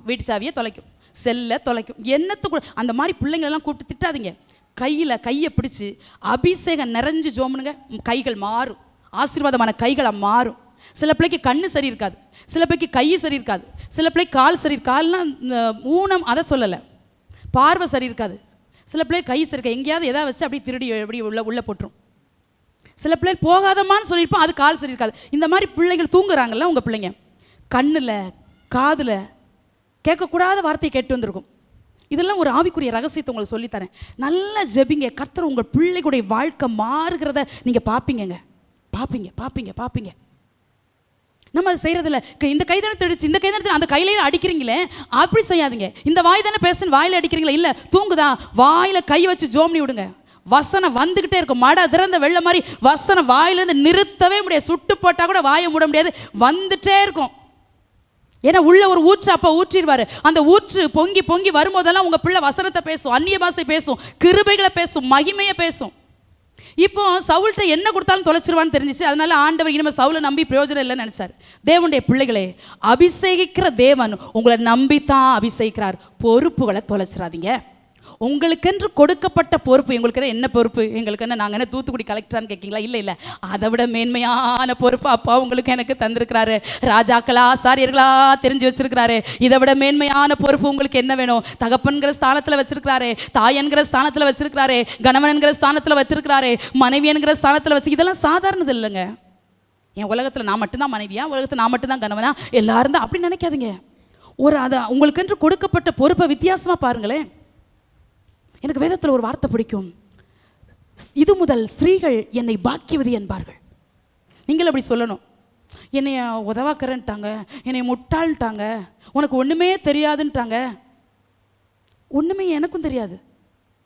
வீட்டு சாவியை தொலைக்கும், செல்லை தொலைக்கும், என்னத்தை அந்த மாதிரி பிள்ளைங்களெல்லாம் கூப்பிட்டு திட்டாதீங்க. கையை பிடிச்சி அபிஷேகம் நிறைஞ்சு ஜோமனுங்க, கைகள் மாறும். ஆசீர்வாதமான கைகளை மாறும். சில பிள்ளைக்கு கண்ணு சரி இருக்காது, சில பிள்ளைக்கு கை சரி இருக்காது, சில பிள்ளைக்கு கால் சரி, கால்லாம் ஊனம் அதை சொல்லலை, பார்வை சரி இருக்காது. சில பிள்ளைக்கு கை சரி இருக்காது, எங்கேயாவது எதாவது வச்சு அப்படி திருடி எப்படி உள்ள போட்டுரும். சில பிள்ளைகள் போகாதமான்னு சொல்லியிருப்போம், அது கால் சரி இருக்காது. இந்த மாதிரி பிள்ளைகள் தூங்குறாங்கல்ல, உங்கள் பிள்ளைங்க கண்ணில் காதில் கேட்கக்கூடாத வார்த்தையை கேட்டு வந்திருக்கும். இதெல்லாம் ஒரு ஆவிக்குரிய ரகசியத்தை உங்களுக்கு சொல்லித்தரேன். நல்லா ஜெபிங்க. கர்த்தர் உங்கள் பிள்ளைகளுடைய வாழ்க்கை மாறுகிறத நீங்கள் பார்ப்பீங்க. பார்ப்பீங்க. நம்ம அதை செய்கிறதில்ல. இந்த கைதானத்தை அடிச்சு இந்த கைதானத்தை அந்த கையிலேயே அடிக்கிறீங்களே, அப்படி செய்யாதீங்க. இந்த வாய் தானே பேசுன்னு வாயில் அடிக்கிறீங்களா? இல்லை, தூங்குதா, வாயில் கை வச்சு ஜோம்னி விடுங்க. வசனம் வந்துக்கிட்டே இருக்கும். மட திறந்த வெள்ள மாதிரி வசனம் வாயிலேருந்து நிறுத்தவே முடியாது. சுட்டு போட்டால் கூட வாயை மூட முடியாது, வந்துட்டே இருக்கும். ஏன்னா உள்ள ஒரு ஊற்று அப்போ ஊற்றிடுவார். அந்த ஊற்று பொங்கி பொங்கி வரும்போதெல்லாம் உங்கள் பிள்ளை வசனத்தை பேசும், அந்நிய பாஷை பேசும், கிருபைகளை பேசும், மகிமையை பேசும். இப்போ சவுல்கிட்ட என்ன கொடுத்தாலும் தொலைச்சிருவான்னு தெரிஞ்சிச்சு. அதனால ஆண்டவர் இனிமேல் சவுலை நம்பி பிரயோஜனம் இல்லைன்னு நினைச்சார். தேவனுடைய பிள்ளைகளே, அபிஷேகிக்கிற தேவன் உங்களை நம்பித்தான் அபிஷேகிக்கிறார். பொறுப்புகளை தொலைச்சிடாதீங்க. உங்களுக்கென்று கொடுக்கப்பட்ட பொறுப்பு. எங்களுக்கு என்ன பொறுப்பு? எங்களுக்கு என்ன, நாங்கள் என்ன தூத்துக்குடி கலெக்டரான்னு கேட்கீங்களா? இல்லை, அதை விட மேன்மையான பொறுப்பு அப்பா உங்களுக்கு எனக்கு தந்திருக்கிறாரு. ராஜாக்களா ஆசாரியர்களா தெரிஞ்சு வச்சிருக்கிறாரு. இதை விட மேன்மையான பொறுப்பு உங்களுக்கு என்ன வேணும்? தகப்பன்கிற ஸ்தானத்தில் வச்சிருக்கிறாரு, தாயன்கிற ஸ்தானத்தில் வச்சிருக்கிறாரு, கணவன்கிற ஸ்தானத்தில் வச்சிருக்கிறாரு, மனைவி என்கிற ஸ்தானத்தில் வச்சு. இதெல்லாம் சாதாரணது இல்லைங்க. என் உலகத்தில் நான் மட்டும்தான் மனைவியா, உலகத்தில் நான் மட்டும்தான் கணவனா, எல்லாரும் தான் அப்படி நினைக்காதீங்க. அதை உங்களுக்கென்று கொடுக்கப்பட்ட பொறுப்பை வித்தியாசமாக பாருங்களேன். எனக்கு வேதத்தில் ஒரு வார்த்தை பிடிக்கும். இது முதல் ஸ்திரீகள் என்னை பாக்கியவதி என்பார்கள். நீங்கள் அப்படி சொல்லணும். என்னைய உதவாக்கறன்ட்டாங்க, என்னை முட்டாள்ட்டாங்க, உனக்கு ஒன்றுமே தெரியாதுன்ட்டாங்க. ஒன்றுமே எனக்கும் தெரியாது.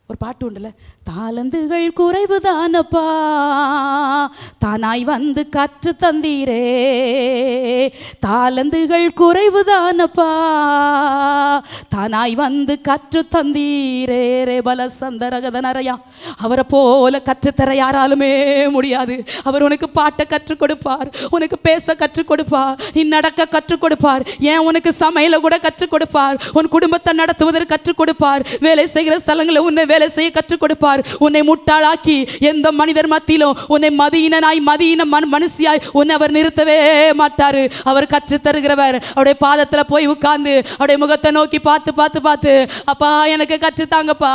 ஒரு பாட்டு உண்டுல, தாளந்துகள் குறைவுதானப்பா, தானாய் வந்து கற்று தந்தீரே. தாளந்துகள் குறைவுதானப்பா, தானாய் வந்து கற்று தந்தீரே. ரே பல சந்தரகதனரையா, அவரை போல கற்றுத்தர யாராலுமே முடியாது. அவர் உனக்கு பாட்டை கற்றுக் கொடுப்பார், உனக்கு பேச கற்றுக் கொடுப்பார், நீ நடக்க கற்றுக் கொடுப்பார், ஏன் உனக்கு சமையல கூட கற்றுக் கொடுப்பார், உன் குடும்பத்தை நடத்துவதற்கு கற்றுக் கொடுப்பார், வேலை செய்கிற ஸ்தலங்களில் உன்னை வேலை செய்ய கற்றுக் கொடுப்பார். உன்னை முட்டாளாக்கி எந்த மனிதர் மத்தியிலும் உன்னை மதியின மனுஷியாய் உன்னை அவர் நிறுத்தவே மாட்டாரு. அவர் கற்று தருகிறவர். அவருடைய பாதத்தில் போய் உட்கார்ந்து அவருடைய முகத்தை நோக்கி பார்த்து அப்பா எனக்கு கற்றுத்தாங்கப்பா,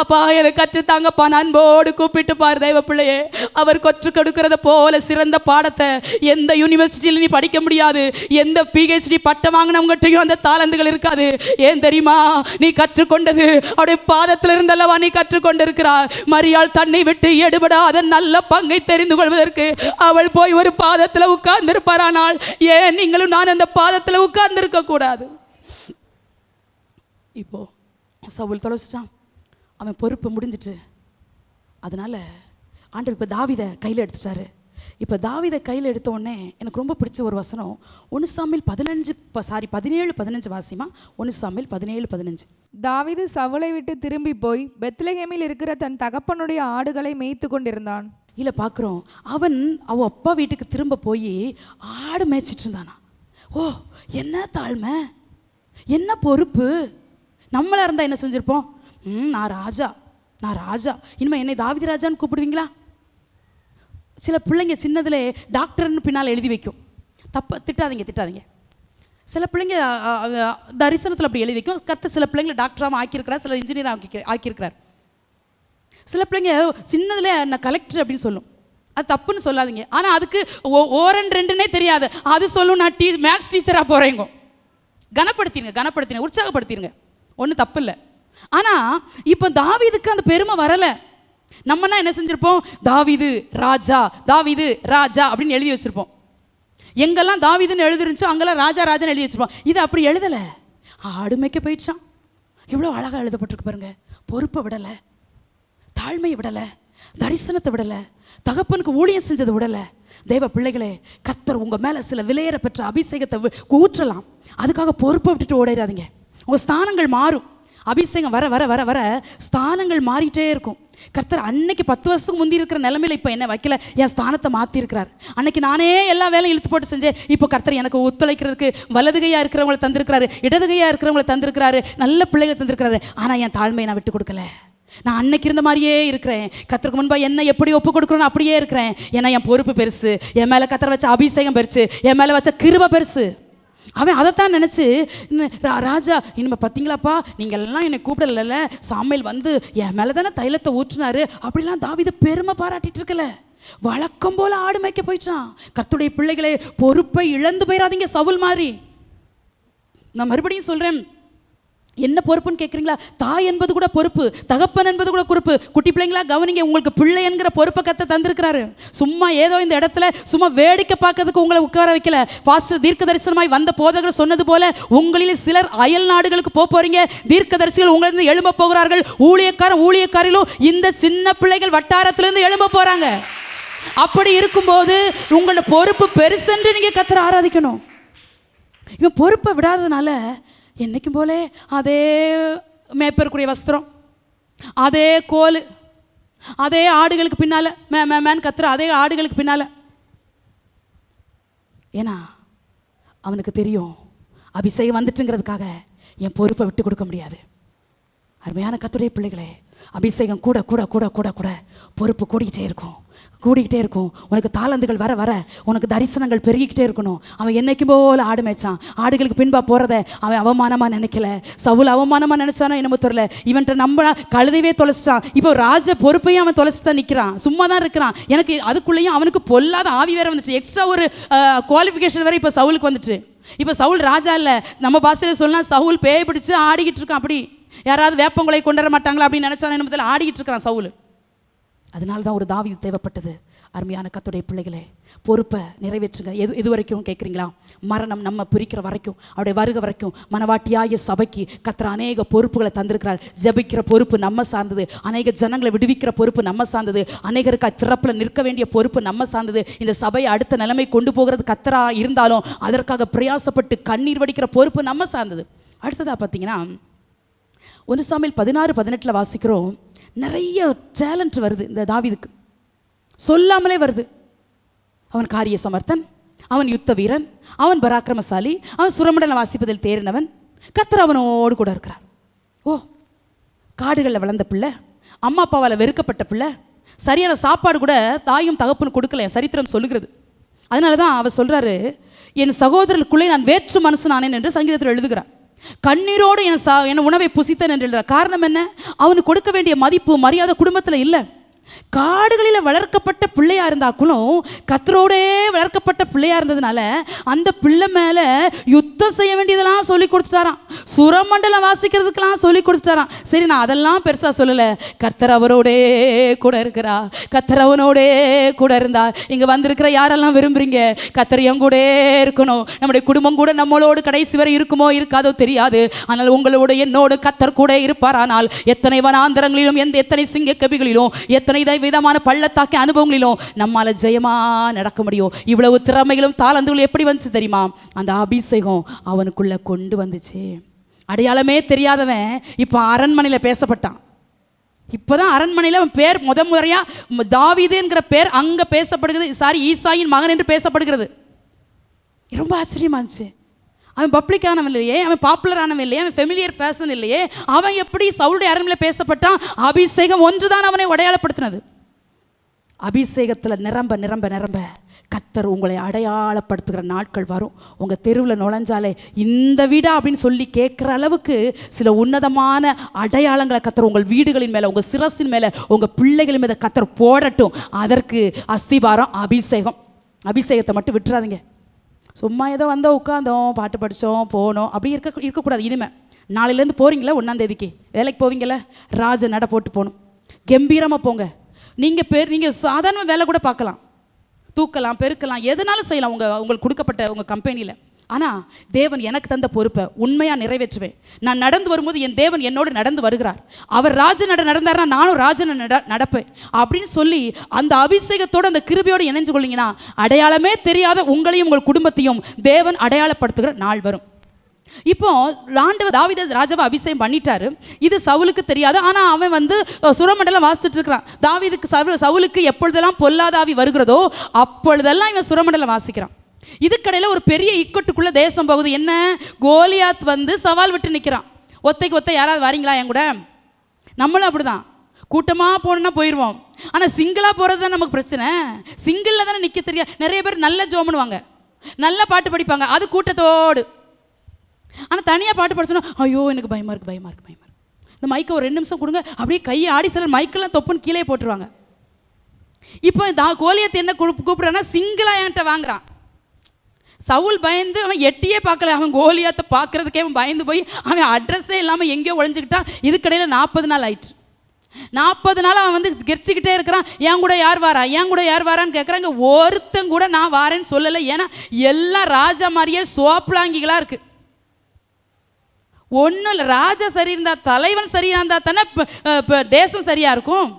அப்பா எனக்கு கற்றுத்தாங்கப்பா அன்போடு கூப்பிட்டு பார் தெய்வ பிள்ளையே. அவர் கற்றுக் கொடுக்கிறத போல சிறந்த பாடத்தை எந்த யூனிவர்சிட்டியில் நீ படிக்க முடியாது. எந்த PhD பட்டம் வாங்கினவங்ககிட்டையும் அந்த தாளந்துகள் இருக்காது. ஏன் தெரியுமா? நீ கற்றுக்கொண்டது அவருடைய பாதத்தில் இருந்தல்லவா நீ கற்றுக்கொண்டிருக்கிறார். மரியாள் தன்னை விட்டு எடுபடாத நல்ல பங்கை தெரிந்து கொள்வதற்கு அவள் போய் ஒரு பாதத்தில் உட்கார்ந்திருப்பாரானால் ஏன் நீங்களும் நான் அந்த பாதத்தில் உட்கார்ந்திருக்க கூடாது? இப்போ சவுல் தொலைச்சிட்டான், அவன் பொறுப்பு முடிஞ்சிட்டு. அதனால ஆண்டவர் இப்போ தாவீதை கையில் எடுத்துட்டாரு. இப்போ தாவீதை கையில் எடுத்த உடனே எனக்கு ரொம்ப பிடிச்ச ஒரு வசனம் 1 சாமுவேல் 17:15 வாசிமா. 1 சாமுவேல் 17:15. தாவீது சவுலை விட்டு திரும்பி போய் பெத்லகேமில் இருக்கிற தன் தகப்பனுடைய ஆடுகளை மேய்த்து கொண்டிருந்தான். இல்லை பார்க்குறோம், அவ அப்பா வீட்டுக்கு திரும்ப போய் ஆடு மேய்ச்சிட்டு இருந்தானா. ஓ, என்ன தாழ்மை, என்ன பொறுப்பு. நம்மளாக இருந்தால் என்ன செஞ்சுருப்போம்? நான் ராஜா, இனிமேல் என்னை தாவீது ராஜான்னு கூப்பிடுவீங்களா? சில பிள்ளைங்க சின்னதில் டாக்டர்னு பின்னால் எழுதி வைக்கும். திட்டாதீங்க. சில பிள்ளைங்க தரிசனத்தில் அப்படி எழுதி வைக்கும். கர்த்தர் சில பிள்ளைங்களை டாக்டராக ஆக்கியிருக்கிறார், சில இன்ஜினியராக ஆக்கியிருக்கிறார். சில பிள்ளைங்க சின்னதில் நான் கலெக்டர் அப்படின்னு சொல்லும். அது தப்புன்னு சொல்லாதீங்க. ஆனால் அதுக்கு 2 தெரியாது. அது சொல்லும், நான் மேக்ஸ் டீச்சராக போகிறேங்க. கனப்படுத்திடுங்க, உற்சாகப்படுத்திடுங்க, ஒன்றும் தப்பு இல்லை. ஆனா இப்போ தாவீதுக்கு அந்த பெருமை வரல. நம்மனா என்ன செஞ்சிருப்போம், தாவீது ராஜா, தாவீது ராஜா அப்படின்னு எழுதி வச்சிருப்போம். எங்கெல்லாம் தாவீதுன்னு எழுதிருந்துச்சோ அங்கெல்லாம் ராஜா ராஜான்னு எழுதி வச்சிருப்போம். இது அப்படி எழுதல, ஆடுமைக்க போயிடுச்சான். இவ்வளோ அழகா எழுதப்பட்டிருக்கு பாருங்க. பொறுப்பை விடல, தாழ்மையை விடல, தரிசனத்தை விடல, தகப்பனுக்கு ஊழியம் செஞ்சதை விடல. தேவ பிள்ளைகளே, கர்த்தர் உங்க மேல சில விலையேற பெற்ற அபிஷேகத்தை ஊற்றலாம். அதுக்காக பொறுப்பை விட்டுட்டு ஓடிடாதீங்க. உங்க ஸ்தானங்கள் மாறும். அபிஷேகம் வர வர வர வர ஸ்தானங்கள் மாறிட்டே இருக்கும். கர்த்தர் அன்னைக்கு 10 வருஷத்துக்கு முந்தி இருக்கிற நிலைமையில இப்போ என்ன வைக்கல, என் ஸ்தானத்தை மாற்றிருக்கிறார். அன்னைக்கு நானே எல்லா வேலையும் இழுத்து போட்டு செஞ்சேன். இப்போ கர்த்தர் எனக்கு ஒத்துழைக்கிறதுக்கு வலதுகையாக இருக்கிறவங்களை தந்திருக்கிறாரு, இடதுகையாக இருக்கிறவங்களை தந்திருக்கிறாரு, நல்ல பிள்ளைகளை தந்திருக்கிறாரு. ஆனால் என் தாழ்மையை நான் விட்டு கொடுக்கல. நான் அன்னைக்கு இருந்த மாதிரியே இருக்கிறேன். கர்த்தருக்கு முன்பாக என்ன எப்படி ஒப்பு கொடுக்கணும்னு அப்படியே இருக்கிறேன். ஏன்னா என் பொறுப்பு பெருசு, என் மேலே கர்த்தர் வச்ச அபிஷேகம் பெருசு, என் மேலே வச்ச கிருபை பெருசு. அவன் அதைத்தான் நினச்சி, ராஜா இனிமே பார்த்தீங்களாப்பா, நீங்கள் எல்லாம் என்னை கூப்பிடல, சாமுவேல் வந்து என் மேலே தானே தைலத்தை ஊற்றினாரு அப்படிலாம் தாவீது பெருமை பாராட்டிட்டு இருக்கல. வழக்கம் போல ஆடு மேய்க்க போயிட்டான். கர்த்தருடைய பிள்ளைகளே, பொறுப்பை இழந்து போயிடாதீங்க சவுல் மாதிரி. நான் மறுபடியும் சொல்கிறேன், என்ன பொறுப்புன்னு கேட்குறீங்களா? தாய் என்பது கூட பொறுப்பு, தகப்பன் என்பது கூட பொறுப்பு. குட்டி பிள்ளைங்களா கவனிங்க, உங்களுக்கு பிள்ளை என்கிற பொறுப்பை கத்த தந்திருக்கிறாரு. சும்மா ஏதோ இந்த இடத்துல சும்மா வேடிக்கை பார்க்கறதுக்கு உங்களை உட்கார வைக்கல. பாஸ்டர் தீர்க்க தரிசனமாய் வந்த போதகர் சொன்னது போல, உங்களில் சிலர் அயல் நாடுகளுக்கு போறீங்க, தீர்க்கதரிசிகள் உங்களிருந்து எழும்ப போகிறார்கள், ஊழியக்காரிலும் இந்த சின்ன பிள்ளைகள் வட்டாரத்திலிருந்து எழும்ப போறாங்க. அப்படி இருக்கும்போது உங்களோட பொறுப்பு பெருசென்று நீங்க கர்த்தரை ஆராதிக்கணும். இவன் பொறுப்பை விடாததுனால என்னைக்கும் போலே அதே மேய்ப்பருக்குரிய வஸ்திரம், அதே கோல், அதே ஆடுகளுக்கு பின்னால மேன் கத்துற அதே ஆடுகளுக்கு பின்னால. ஏன்னா அவனுக்கு தெரியும், அபிஷேகம் வந்துட்டுங்கிறதுக்காக என் பொறுப்பை விட்டு கொடுக்க முடியாது. அருமையான கர்த்தருடைய பிள்ளைகளே, அபிஷேகம் கூட கூட கூட கூட கூட பொறுப்பு கூடிக்கிட்டே இருக்கும், கூடிக்கிட்டே இருக்கும். உனக்கு தாளந்துகள் வர வர உனக்கு தரிசனங்கள் பெருகிக்கிட்டே இருக்கணும். அவன் என்னைக்கும் போல ஆடு மேய்ச்சான். ஆடுகளுக்கு பின்பா போகிறத அவன் அவமானமாக நினைக்கல. சவுல் அவமானமாக நினைச்சானோ என்னமோ தெரியல, இவன்ட்ட நம்ம கழுதைவே தொலைச்சிட்டான். இப்போ ராஜ பொறுப்பையும் அவன் தொலைச்சி தான் நிற்கிறான், சும்மா தான் இருக்கிறான். எனக்கு அதுக்குள்ளேயும் அவனுக்கு பொல்லாத ஆவி வேற வந்துச்சு, எக்ஸ்ட்ரா ஒரு குவாலிஃபிகேஷன் வேற இப்போ சவுலுக்கு வந்துட்டு. இப்போ சவுல் ராஜா இல்லை, நம்ம பாஷையில் சொல்லலாம் சவுல் பேய் பிடிச்சு ஆடிக்கிட்டு இருக்கான். அப்படி யாராவது வேப்பங்குலை கொண்டு வர மாட்டாங்களா அப்படின்னு நினைச்சானே என்னமோ ஆடிக்கிட்டு இருக்கிறான் சவுல். அதனால தான் ஒரு தாவீது தேவைப்பட்டது. அருமையான கர்த்தருடைய பிள்ளைகளே, பொறுப்பை நிறைவேற்றுங்க. எது வரைக்கும் கேட்குறீங்களா? மரணம் நம்ம பிரிக்கிற வரைக்கும், அவருடைய வருகை வரைக்கும் மனவாட்டியாய சபைக்கு கர்த்தர் அநேக பொறுப்புகளை தந்திருக்கிறார். ஜெபிக்கிற பொறுப்பு நம்ம சார்ந்தது, அநேக ஜனங்களை விடுவிக்கிற பொறுப்பு நம்ம சார்ந்தது, அநேகருக்கு திறப்பில் நிற்க வேண்டிய பொறுப்பு நம்ம சார்ந்தது. இந்த சபையை அடுத்த நிலைமை கொண்டு போகிறது கர்த்தரா இருந்தாலும் அதற்காக பிரயாசப்பட்டு கண்ணீர் வடிக்கிற பொறுப்பு நம்ம சார்ந்தது. அடுத்ததாக பார்த்தீங்கன்னா 1 சாமுவேல் 16:18 வாசிக்கிறோம். நிறைய டேலண்ட் வருது இந்த தாவீதுக்கு, சொல்லாமலே வருது. அவன் காரிய சமர்த்தன், அவன் யுத்த வீரன், அவன் பராக்கிரமசாலி, அவன் சுரமண்டலம் வாசிப்பதில் தேறினவன், கர்த்தர் அவனோடு கூட இருக்கிறார். ஓ, காடுகளில் வளர்ந்த பிள்ளை, அம்மா அப்பாவால் வெறுக்கப்பட்ட பிள்ளை, சரியான சாப்பாடு கூட தாயும் தகப்பனும் கொடுக்கல, சரித்திரம் சொல்லுகிறது. அதனால தான் அவர் சொல்கிறாரு, என் சகோதரர்களுக்குள்ளே நான் வேற்று மனுஷனானேன் என்று சங்கீதத்தில் எழுதுகிறார். கண்ணீரோடு என் உணவை புசித்தேன் என்று எழுதுகிறார். காரணம் என்ன? அவனுக்கு கொடுக்க வேண்டிய மதிப்பு மரியாதை குடும்பத்தில் இல்லை. காடுகளில் வளர்க்கப்பட்ட பிள்ளையா இருந்தாலும் கர்த்தரோடே வளர்க்கப்பட்ட பிள்ளையா இருந்ததுனால அந்த பிள்ளை மேல யுத்தம் செய்ய வேண்டியதெல்லாம் சொல்லி கொடுத்துட்டாராம், சுரமண்டலம் வாசிக்கிறதுக்கெல்லாம் சொல்லி கொடுத்துட்டாராம். சரி, நான் அதெல்லாம் பெருசா சொல்லல, கர்த்தர் அவரோடே கூட இருக்கிறா, கர்த்தர் அவனோடே கூட இருந்தா. இங்க வந்திருக்கிற யாரெல்லாம் விரும்புறீங்க கர்த்தர் என் கூட இருக்கணும், நம்முடைய குடும்பம் கூட நம்மளோடு கடைசி வரை இருக்குமோ இருக்காதோ தெரியாது, ஆனால் உங்களோட என்னோடு கர்த்தர் கூட இருப்பார். ஆனால் எத்தனை வனாந்தரங்களிலும் எத்தனை சிங்க கபிகளிலும் எத்தனை விதமான பள்ளத்தாக்கி அனுபவங்களிலும் நம்மால ஜெயமா நடக்க முடியும். இவ்வளவு திறமைகளும் தாளந்துகளும் எப்படி வந்துச்சு தெரியுமா? அந்த அபிஷேகம் அவனுக்குள்ள கொண்டு வந்துச்சு. அடையாளமே தெரியாதவன் இப்ப அரண்மனையில பேசப்பட்டான். இப்பதான் அரண்மனையில் அவன் பேர் முறையா தாவீது என்கிற பேர் அங்க பேசப்படுகிறது. ஈசாயின் மகன் என்று பேசப்படுகிறது. ரொம்ப ஆச்சரியமா இருந்துச்சு. அவன் பப்ளிக்கானவன் இல்லையே, அவன் பாப்புலரானவன் இல்லையே, அவன் ஃபெமிலியர் பர்சன் இல்லையே, அவன் எப்படி சவுலுடைய அரண்மனையில் பேசப்பட்டான்? அபிஷேகம் ஒன்றுதான் அவனை அடையாளப்படுத்தினது. அபிஷேகத்தில் நிரம்ப நிரம்ப நிரம்ப கர்த்தர் உங்களை அடையாளப்படுத்துகிற நாட்கள் வரும். உங்கள் தெருவில் நுழைஞ்சாலே இந்த வீடா அப்படின்னு சொல்லி கேட்குற அளவுக்கு சில உன்னதமான அடையாளங்களை கர்த்தர் உங்கள் வீடுகளின் மேலே, உங்கள் சிரசின் மேலே, உங்கள் பிள்ளைகளின் மேலே கர்த்தர் போடட்டும். அதற்கு அஸ்திபாரம் அபிஷேகம். அபிஷேகத்தை மட்டும் விட்டுறாதீங்க. சும்மா ஏதோ வந்தோம் உட்காந்தோம் பாட்டு படித்தோம் போனோம் அப்படி இருக்கக்கூடாது. இனிமேல் நாளையிலேருந்து போகிறீங்களா 1ஆம் தேதிக்கு வேலைக்கு போவீங்களா, ராஜ நட போட்டு போகணும், கம்பீரமாக போங்க. நீங்கள் சாதாரண வேலை கூட பார்க்கலாம், தூக்கலாம், பெருக்கலாம், எதுனாலும் செய்யலாம் உங்களுக்கு கொடுக்கப்பட்ட உங்கள் கம்பெனியில். ஆனால் தேவன் எனக்கு தந்த பொறுப்பை உண்மையாக நிறைவேற்றுவேன். நான் நடந்து வரும்போது என் தேவன் என்னோடு நடந்து வருகிறார். அவர் ராஜ நடந்தார்னா நானும் ராஜ நடப்பேன் அப்படின்னு சொல்லி அந்த அபிஷேகத்தோடு அந்த கிருபையோடு இணைஞ்சு கொள்ளிங்கன்னா அடையாளமே தெரியாத உங்களையும் உங்கள் குடும்பத்தையும் தேவன் அடையாளப்படுத்துகிற நாள் வரும். இப்போ ஆண்டவர் தாவீதை ராஜாவை அபிஷேகம் பண்ணிட்டாரு. இது சவுலுக்கு தெரியாது. ஆனால் அவன் சுரமண்டலம் வாசிச்சுட்டு இருக்கிறான். தாவீதுக்கு சவுலுக்கு எப்பொழுதெல்லாம் பொல்லாத ஆவி வருகிறதோ அப்பொழுதெல்லாம் இவன் சுரமண்டலம் வாசிக்கிறான். இதுக்கடையில் ஒரு பெரிய இக்கட்டுக்குள்ள தேசம் போகுது. என்ன, கோலியாத் சவால் விட்டு நிற்கிறான். ஒத்தைக்கு ஒத்தை யாராவது வரீங்களா என் கூட? நம்மளும் அப்படிதான், கூட்டமாக போகணுன்னா போயிடுவோம். ஆனால் சிங்கிளாக போகிறது தான் நமக்கு பிரச்சனை. சிங்கிளில் தானே நிற்க தெரியாது. நிறைய பேர் நல்ல ஜெபம் பண்ணுவாங்க, நல்ல பாட்டு படிப்பாங்க, அது கூட்டத்தோடு. ஆனால் தனியாக பாட்டு படிச்சோன்னா ஐயோ எனக்கு பயமாக இருக்குது. இந்த மைக்கை ஒரு 2 நிமிஷம் கொடுங்க, அப்படியே கையை ஆடி சிலர் மைக்கெல்லாம் தொப்புன்னு கீழே போட்டுருவாங்க. இப்போ கோலியாத் என்ன கூப்பிட்றான்னா சிங்கிளாக என்கிட்ட வாங்குறான். சவுல் பயந்து அவன் எட்டியே பார்க்கல. அவன் கோலியாத்தை பார்க்கறதுக்கே அவன் பயந்து போய் அவன் அட்ரஸே இல்லாமல் எங்கேயோ ஒழிஞ்சுக்கிட்டான். இதுக்கடையில் 40 நாள் ஆயிடுச்சு. 40 நாள் அவன் கெரிச்சிக்கிட்டே இருக்கிறான். என் கூட யார் வாரான்னு கேட்குறாங்க. ஒருத்தன் கூட நான் வாரேன்னு சொல்லலை. ஏன்னா எல்லாம் ராஜா மாதிரியே சோப்லாங்கிகளாக இருக்குது. ஒன்றும் இல்லை, ராஜா சரி இருந்தால், தலைவன் சரியாக இருந்தால் தானே இப்போ தேசம் சரியாக இருக்கும்.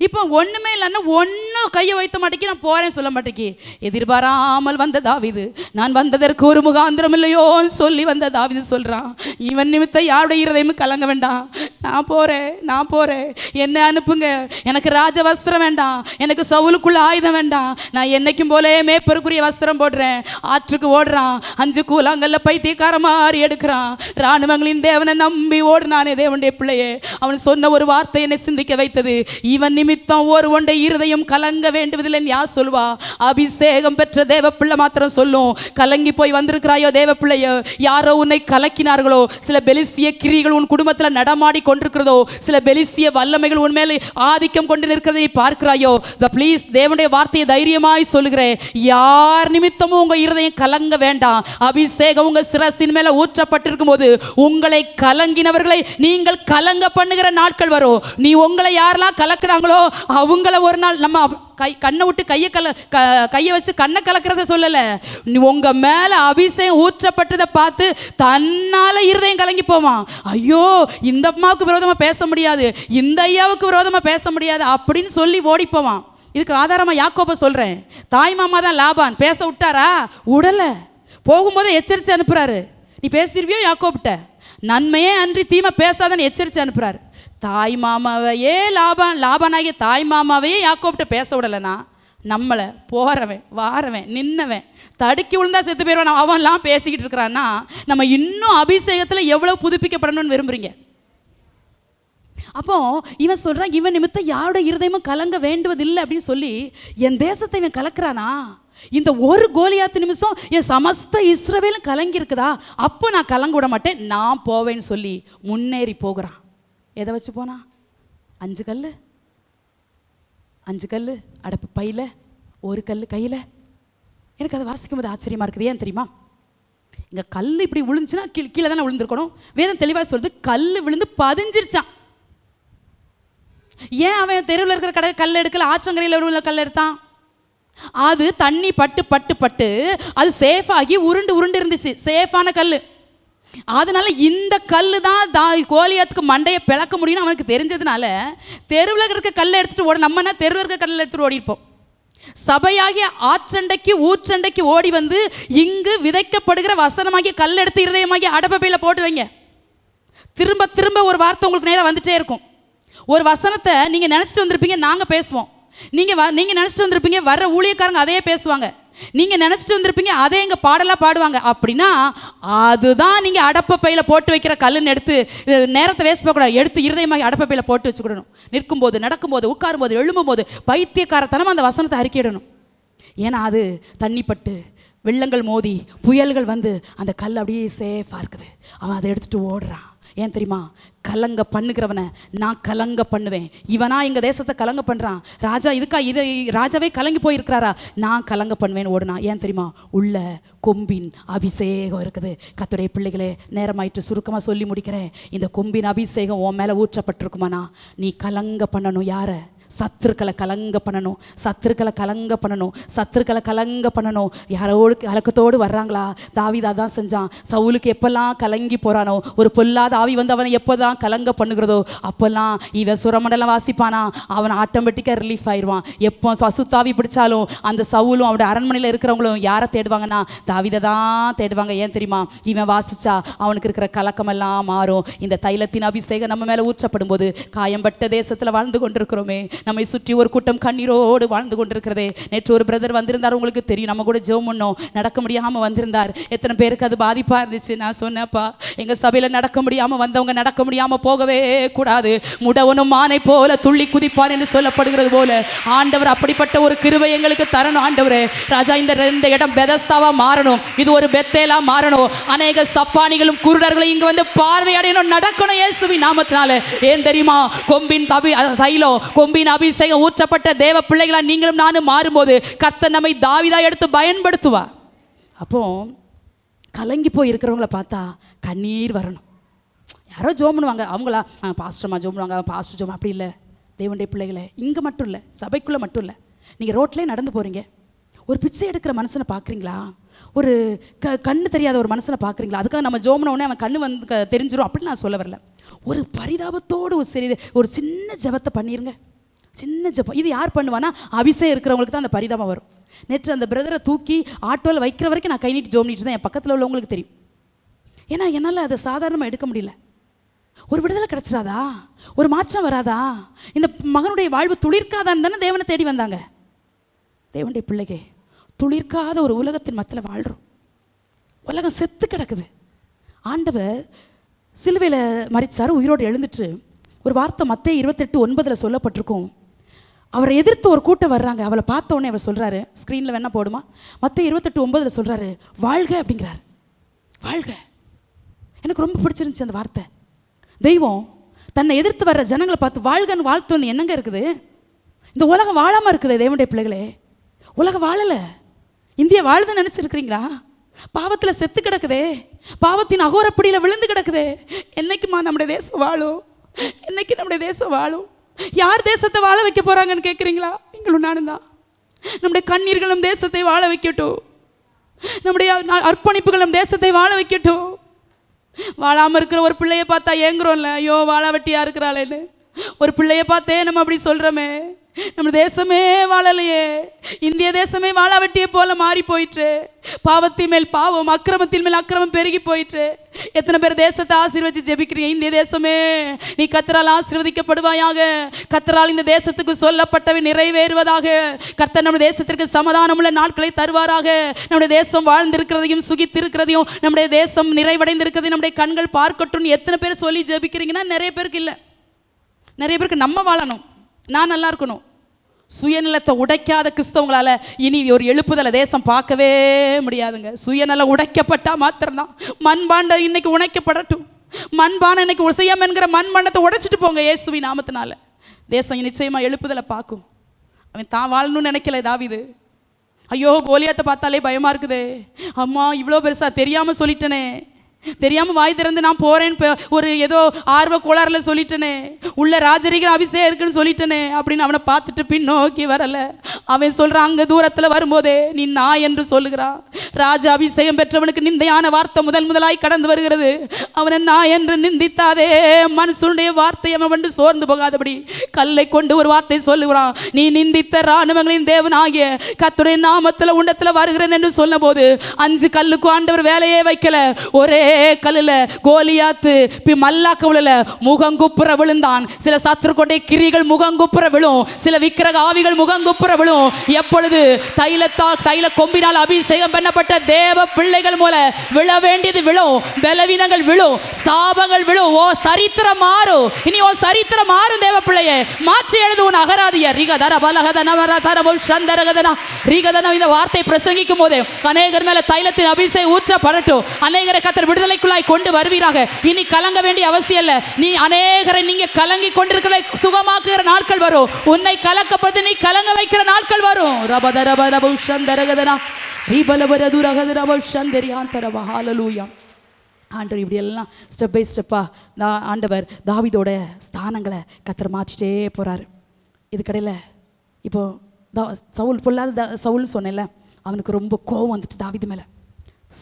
இப்போ ஒன்றுமே இல்லைன்னா ஒன்றும் கையை வைத்த மாட்டேக்கி நான் போகிறேன் சொல்ல மாட்டேக்கி. எதிர்பாராமல் வந்த தாவீது நான் வந்ததற்கு ஒரு முகாந்திரம் இல்லையோன்னு சொல்லி வந்த தாவீது சொல்கிறான், இவன் நிமித்தம் யாருடைய இருதயமும் கலங்க வேண்டாம், நான் போகிறேன், என்ன அனுப்புங்க, எனக்கு ராஜ வஸ்திரம் வேண்டாம், எனக்கு சவுலுக்குள்ள ஆயுதம் வேண்டாம், நான் என்னைக்கும் போலே மேப்பருக்குரிய வஸ்திரம் போடுறேன். ஆற்றுக்கு ஓடுறான், 5 கூழாங்கல்ல பைத்தியக்கார மாதிரி எடுக்கிறான். இராணுவங்களின் தேவனை நம்பி ஓடுனானே தேவனுடைய பிள்ளையே, அவன் சொன்ன ஒரு வார்த்தை என்னை சிந்திக்க வைத்தது. இவன் நிமித்தம் ஒருவனுடைய இருதயம் கலங்க வேண்டுவதில்லை யார் சொல்வா? அபிஷேகம் பெற்ற தேவ பிள்ளை மாத்திரம் சொல்லும். கலங்கி போய் வந்திருக்கிறாயோ தேவ பிள்ளையோ, யாரோ உன்னை கலக்கினார்களோ, சில பெலிசிய கிரிகள் உன் குடும்பத்தில் நடமாடி கொண்டிருக்கிறதோ, சில பெலிசிய வல்லமைகள் உன் மேலே ஆதிக்கம் கொண்டு நிற்கிறதை பார்க்கிறாயோ, ப்ளீஸ் தேவனுடைய வார்த்தையை தைரியமாய் சொல்லுகிறேன், யார் நிமித்தமும் உங்க இருதயம் கலங்க வேண்டாம். அபிஷேகம் உங்க சிரசின் மேல ஊற்றப்பட்டிருக்கும் போது உங்களை கலங்கினவர்களை நீங்கள் கலங்க பண்ணுகிற நாட்கள் வரும். நீ உங்களை யாரெல்லாம் கலக்குறாங்களோ அவங்கள ஒரு நாள் நம்ம கண்ணை விட்டு கையை வச்சு கண்ணை கலக்கிறத சொல்லலை, உங்க மேல அபிஷேகம் ஊற்றப்பட்டதை பார்த்து தன்னால இருதயம் கலங்கி போவான். ஐயோ இந்த அம்மாவுக்கு விரோதமா பேச முடியாது, இந்த ஐயாவுக்கு விரோதமா பேச முடியாது அப்படின்னு சொல்லி ஓடி போவான். இதுக்கு ஆதாரமா யாக்கோபை சொல்றேன். தாய் மாமா தான் லாபான், பேச விட்டாரா? உடல. போகும்போது எச்சரித்து அனுப்புறாரு, நீ பேசிருவியோ யாக்கோபிட்ட, நன்மையே அன்றி தீமை பேசாதன்னு எச்சரித்து அனுப்புறாரு. தாய் மாமாவையே லாபானாகிய தாய் மாமாவையே யாக்கோபிட்ட பேச விடலைன்னா நம்மளை போகிறவன் வாரவன் நின்னவன் தடுக்கி விழுந்தா செத்து போயிடுவான் அவன்லாம் பேசிக்கிட்டு இருக்கிறான்னா நம்ம இன்னும் அபிஷேகத்தில் எவ்வளோ புதுப்பிக்கப்படணும்னு விரும்புகிறீங்க? அப்போ இவன் சொல்கிறான், இவன் நிமித்தம் யாரோட இருதயமும் கலங்க வேண்டுவதில்லை அப்படின்னு சொல்லி என் தேசத்தை இவன் கலக்கிறானா? இந்த ஒரு கோலியாத்து நிமிஷம் என் சமஸ்த இஸ்ரவேலும் கலங்கி இருக்குதா? அப்போ நான் கலங்க விட மாட்டேன், நான் போவேன்னு சொல்லி முன்னேறி போகிறான். எதை வச்சு போனா? 5 கல் அடப்பு பையில், 1 கல் கையில். எனக்கு அதை வாசிக்கும் போது ஆச்சரியமாக இருக்குது. ஏன் தெரியுமா? இங்கே கல் இப்படி விழுந்துச்சுன்னா கீழே தானே விழுந்திருக்கணும். வேதம் தெளிவாக சொல்லுது, கல் விழுந்து பதிஞ்சிருச்சான். ஏன் அவன் தெருவில் இருக்கிற கல் எடுக்கல, ஆற்றங்கரையில் உள்ள கல் எடுத்தான்? அது தண்ணி பட்டு அது சேஃபாகி உருண்டு இருந்துச்சு, சேஃபான கல். அதனால இந்த கல்லு தான் கோலியாத்துக்கு மண்டையை பிளக்க முடியும்னு அவனுக்கு தெரிஞ்சதுனால தெருவில் இருக்க கல்லை எடுத்துட்டு ஓட, நம்மனா தெருவில் இருக்க கல்லை எடுத்துட்டு ஓடிப்போம். சபையாகிய ஆற்றண்டைக்கு ஊற்றண்டைக்கு ஓடி வந்து இங்கு விதைக்கப்படுகிற வசனமாகிய கல் எடுத்து இருதயமாகிய அடப்பையில் போட்டு வைங்க. திரும்ப திரும்ப ஒரு வார்த்தை உங்களுக்கு நேரம் வந்துட்டே இருக்கும். ஒரு வசனத்தை நீங்கள் நினச்சிட்டு வந்திருப்பீங்க, நாங்கள் பேசுவோம். நீங்கள் நினச்சிட்டு வந்திருப்பீங்க, வர்ற ஊழியக்காரங்க அதையே பேசுவாங்க. நீங்கள் நினச்சிட்டு வந்திருப்பீங்க, அதே எங்கள் பாடலாக பாடுவாங்க. அப்படின்னா அதுதான் நீங்கள் அடப்பையில் போட்டு வைக்கிற கல்லுன்னு எடுத்து நேரத்தை வேஸ்ட் பண்ணக்கூடாது. எடுத்து இருதயமாக அடப்பையில் போட்டு வச்சுக்கிடணும். நிற்கும்போது, நடக்கும்போது, உட்காரும்போது, எழும்பும்போது பைத்தியக்காரத்தனமாக அந்த வசனத்தை அறிக்கையிடணும். ஏன்னா அது தண்ணிப்பட்டு வெள்ளங்கள் மோதி புயல்கள் வந்து அந்த கல் அப்படியே சேஃபாக இருக்குது. அவன் அதை எடுத்துகிட்டு ஓடுறான். ஏன் தெரியுமா? கலங்க பண்ணுகிறவனை நான் கலங்க பண்ணுவேன். இவனா எங்கள் தேசத்தை கலங்க பண்ணுறான், ராஜா இது ராஜாவே கலங்கி போயிருக்கிறாரா, நான் கலங்க பண்ணுவேன்னு ஓடுனா. ஏன் தெரியுமா? உள்ள கொம்பின் அபிஷேகம் இருக்குது. கர்த்தருடைய பிள்ளைகளே, நேரமாயிட்டு சுருக்கமாக சொல்லி முடிக்கிறேன். இந்த கொம்பின் அபிஷேகம் உன் மேலே ஊற்றப்பட்டிருக்குமானா நீ கலங்க பண்ணணும். யாரை? சத்துருக்களை கலங்க பண்ணணும். சத்துருக்களை கலங்க பண்ணணும். சத்துருக்களை கலங்க பண்ணணும். யாரோடு கலக்கத்தோடு வர்றாங்களா? தாவீது அதான் செஞ்சான். சவுலுக்கு எப்பெல்லாம் கலங்கி போகிறானோ, ஒரு பொல்லாத ஆவி வந்து அவனை எப்போதான் கலங்க பண்ணுகிறதோ அப்போல்லாம் இவன் சுரமண்டலம் வாசிப்பானா, அவன் ஆட்டோமேட்டிக்காக ரிலீஃப் ஆயிடுவான். எப்போ அசுத்தாவி பிடிச்சாலும் அந்த சவுலும் அவனுடைய அரண்மனையில் இருக்கிறவங்களும் யாரை தேடுவாங்கன்னா தாவீதை தான் தேடுவாங்க. ஏன் தெரியுமா? இவன் வாசிச்சா அவனுக்கு இருக்கிற கலக்கமெல்லாம் மாறும். இந்த தைலத்தின் அபிஷேகம் நம்ம மேலே ஊற்றப்படும் போது காயம்பட்ட தேசத்தில் வாழ்ந்து கொண்டிருக்கிறோமே, நம்மை சுற்றி ஒரு கூட்டம் கண்ணீரோடு வாழ்ந்து கொண்டிருக்கிறதே. நேற்று ஒரு பிரதர் வந்திருந்தார், உங்களுக்கு தெரியும், நம்ம கூட ஜெபம் பண்ணோம், நடக்க முடியாமல் வந்திருந்தார். எத்தனை பேருக்கு அது பாதிப்பாக இருந்துச்சு. நான் சொன்னேன்ப்பா, எங்கள் சபையில் நடக்க முடியாமல் வந்தவங்க நடக்க முடியாமல் போகவே கூடாது. முடவனும் மானை போல துள்ளி குதிப்பான் என்று சொல்லப்படுகிறது போல ஆண்டவர் அப்படிப்பட்ட ஒரு கிருபை எங்களுக்கு தரணும். ஆண்டவரே ராஜா, இந்த இடம் பெதஸ்தாவா மாறணும், இது ஒரு பெத்தேலா மாறணும். அநேக சப்பானிகளும் குருடர்களும் இங்கே வந்து பார்வையடையணும், நடக்கணும் இயேசுவின் நாமத்தினால. ஏன் தெரியுமா? கொம்பின் தைலம், கொம்பின் அபிஷேகம் ஊற்றப்பட்ட தேவ பிள்ளைகளா நீங்களும் நானும் மாறும்போது கர்த்தர் நம்மை தாவீதா எடுத்து பயன்படுத்துவார். அப்போ கலங்கி போய் இருக்கிறவங்கள பார்த்தா கண்ணீர் வரணும். யாரோ ஜோம் பண்ணுவாங்க, அவங்களா பாஸ்டர்மா ஜோம் பண்ணுவாங்க, பாஸ்டர் ஜோம். அப்படி இல்லை தேவனுடைய பிள்ளைகளை, இங்கே மட்டும் இல்லை, சபைக்குள்ளே மட்டும் இல்லை, நீங்கள் ரோட்லேயே நடந்து போகிறீங்க, ஒரு பிச்சை எடுக்கிற மனுஷனை பார்க்குறீங்களா, ஒரு கண்ணு தெரியாத ஒரு மனுஷனை பார்க்குறீங்களா, அதுக்காக நம்ம ஜோம்ன உடனே அவன் கண்ணு வந்து தெரிஞ்சிடும் அப்படின்னு நான் சொல்ல வரல. ஒரு பரிதாபத்தோடு ஒரு சின்ன ஜபத்தை பண்ணிடுங்க. சின்ன ஜபம். இது யார் பண்ணுவானா? அபிஷேகம் இருக்கிறவங்களுக்கு தான் அந்த பரிதாபம் வரும். நேற்று அந்த பிரதரை தூக்கி ஆட்டோவில் வைக்கிற வரைக்கும் நான் கை நீட்டி ஜோம் நீட்டு தான். என் பக்கத்தில் உள்ளவங்களுக்கு தெரியும். ஏன்னா என்னால் அதை சாதாரணமாக எடுக்க முடியல. ஒரு விடுதலை கிடச்சிடாதா? ஒரு மாற்றம் வராதா? இந்த மகனுடைய வாழ்வு துளிர்க்காதான்னு தானே தேவனை தேடி வந்தாங்க. தேவனுடைய பிள்ளைகே, துளிர்க்காத ஒரு உலகத்தின் மத்தியில் வாழ்கிறோம். உலகம் செத்து கிடக்குது. ஆண்டவர் சிலுவையில் மரிச்சார், உயிரோடு எழுந்துட்டு. ஒரு வார்த்தை மத்தேயு 28:9 சொல்லப்பட்டிருக்கும். அவரை எதிர்த்து ஒரு கூட்டம் வர்றாங்க. அவளை பார்த்த உடனே அவர் சொல்கிறாரு, ஸ்க்ரீனில் வேணா போடுமா, மத்தேயு 28:9 சொல்கிறாரு, வாழ்க அப்படிங்கிறார். வாழ்க. எனக்கு ரொம்ப பிடிச்சிருந்துச்சு அந்த வார்த்தை. தெய்வம் தன்னை எதிர்த்து வர்ற ஜனங்களை பார்த்து வாழ்கன்னு வாழ்த்தோன்னு என்னங்க இருக்குது? இந்த உலகம் வாழாமல் இருக்குது. தேவனுடைய பிள்ளைகளே, உலகம் வாழலை. இந்தியா வாழுதுன்னு நினச்சிருக்கிறீங்களா? பாவத்தில் செத்து கிடக்குதே, பாவத்தின் அகோரப்படியில் விழுந்து கிடக்குதே. என்னைக்குமா நம்முடைய தேசம் வாழும்? என்னைக்கு நம்முடைய தேசம் வாழும்? யார் தேசத்தை வாழ வைக்க போகிறாங்கன்னு கேட்குறீங்களா? நீங்களும் நானும் தான். நம்முடைய கண்ணீர்களும் தேசத்தை வாழ வைக்கட்டும். நம்முடைய அர்ப்பணிப்புகளும் தேசத்தை வாழ வைக்கட்டும். வாழாமல் இருக்கிற ஒரு பிள்ளையை பார்த்தா ஏங்குறோம்ல, ஐயோ வாழா வெட்டியா இருக்கிறாளேன்னு. ஒரு பிள்ளையை பார்த்தே நம்ம அப்படி சொல்கிறோமே. நம்ம தேசமே வாழலையே, இந்திய தேசமே வாழாவட்டியை போல மாறி போயிட்டு, பாவத்தின் மேல் பாவம், அக்கிரமத்தின் மேல் அக்கிரமம் பெருகி போயிட்டு. எத்தனை பேர் தேசத்தை ஆசீர்வதிச்சு ஜெபிக்கிறீங்க? இந்திய தேசமே நீ கர்த்தரால் ஆசீர்வதிக்கப்படுவாயாக, கர்த்தரால் இந்த தேசத்துக்கு சொல்லப்பட்டவை நிறைவேறுவதாக, கர்த்தர் நம்ம தேசத்திற்கு சமாதானமுள்ள நாட்களை தருவாராக. நம்முடைய தேசம் வாழ்ந்திருக்கிறதையும் சுகித்திருக்கிறதையும், நம்முடைய தேசம் நிறைவடைந்திருக்கிறதையும் நம்முடைய கண்கள் பார்க்கட்டும். எத்தனை பேர் சொல்லி ஜெபிக்கிறீங்கன்னா? நிறைய பேருக்கு இல்லை. நிறைய பேருக்கு நம்ம வாழணும், நான் நல்லா இருக்கணும். சுயநலத்தை உடைக்காத கிறிஸ்தவங்களால இனி ஒரு எழுப்புதலை தேசம் பார்க்கவே முடியாதுங்க. சுயநலம் உடைக்கப்பட்டால் மாத்திரம்தான். மண்பாண்டம் இன்னைக்கு உடைக்கப்படட்டும். மண்பானம் இன்னைக்கு உசையம் என்கிற மண்பாண்டத்தை உடைச்சிட்டு போங்க இயேசுவின் நாமத்தினால. தேசம் நிச்சயமாக எழுப்புதலை பார்க்கும். அவன் தான் வாழணும்னு நினைக்கல தாவீது. ஐயோ கோலியாத்தை பார்த்தாலே பயமாக இருக்குதே, அம்மா இவ்வளோ பெருசாக தெரியாமல் சொல்லிட்டனே, தெரியாமல் வாய் திறந்து நான் போகிறேன்னு ஒரு ஏதோ ஆர்வ கோளாறுல சொல்லிட்டனே, உள்ள ராஜரிக அபிஷேகம் இருக்குன்னு சொல்லிட்டனே அப்படின்னு அவனை பார்த்துட்டு பின்னோக்கி வரலை. அவன் சொல்கிறான், அங்கே தூரத்தில் வரும்போதே நீ நான் என்று சொல்லுகிறான். ராஜ அபிஷேகம் பெற்றவனுக்கு நிந்தையான வார்த்தை முதலாய் கடந்து வருகிறது. அவனை நான் என்று நிந்தித்தாதே. மனுஷனுடைய வார்த்தை அவன் வந்து சோர்ந்து போகாதபடி கல்லை கொண்டு ஒரு வார்த்தை சொல்லுகிறான். நீ நிந்தித்த இராணுவங்களின் தேவனாகிய கர்த்தருடைய நாமத்தில் உண்டத்தில் வருகிறேன் என்று சொன்ன போது 5 கல்லுக்கு ஆண்டவர் வேலையே வைக்கல. ஒரே கல்லுல கோலியாத்து மல்லாக்கவுல முகங்குப்புற விழுந்தான். சில சத்துருக்கொண்டே கிரிகள் முகங்குப்புற விழும், சில விக்கிரக ஆவிகள் முகங்குப்புற விழும். எப்பொழுது தைல கொம்பினால் அபிஷேகம் பண்ணப்பட்ட தேவ பிள்ளைகள் மூல விழ வேண்டியது விழும், பலவீனங்கள் விழும், சாபங்கள் விழும். ஓ சரித்திரம் மாறும். இனி ஓ சரித்திரம் மாறும். தேவ பிள்ளையே மாற்றி எழுது உன் அகராதிய ரிகதர பலகதன தரபோல் சந்தரகதனா ரிகதன. இந்த வார்த்தை பிரசங்கிக்கும் போதே அநேகர் மேல தைலத்தின் அபிஷேகம் ஊற்றப்படட்டும். அநேகரை கர்த்தர் விடுதலை விடுதலைக்குள்ளாய் கொண்டு வருவீராக. இனி கலங்க வேண்டிய அவசியம் இல்லை. நீ அநேகரை நீங்க கலங்கி கொண்டிருக்கிற சுகமாக்குகிற நாட்கள் வரும். உன்னை கலக்கப்படுத்தி நீ கலங்க வைக்கிற நாட்கள் வரும். ஆண்டவர் இப்படி எல்லாம் ஸ்டெப் பை ஸ்டெப்பாக ஆண்டவர் தாவீதோட ஸ்தானங்களை கர்த்தர் மாற்றிட்டே போகிறாரு. இதுக்கடையில் இப்போ சவுல் பொல்லாத சவுல் சொன்னேன்ல, அவனுக்கு ரொம்ப கோவம் வந்துட்டு தாவீது மேலே.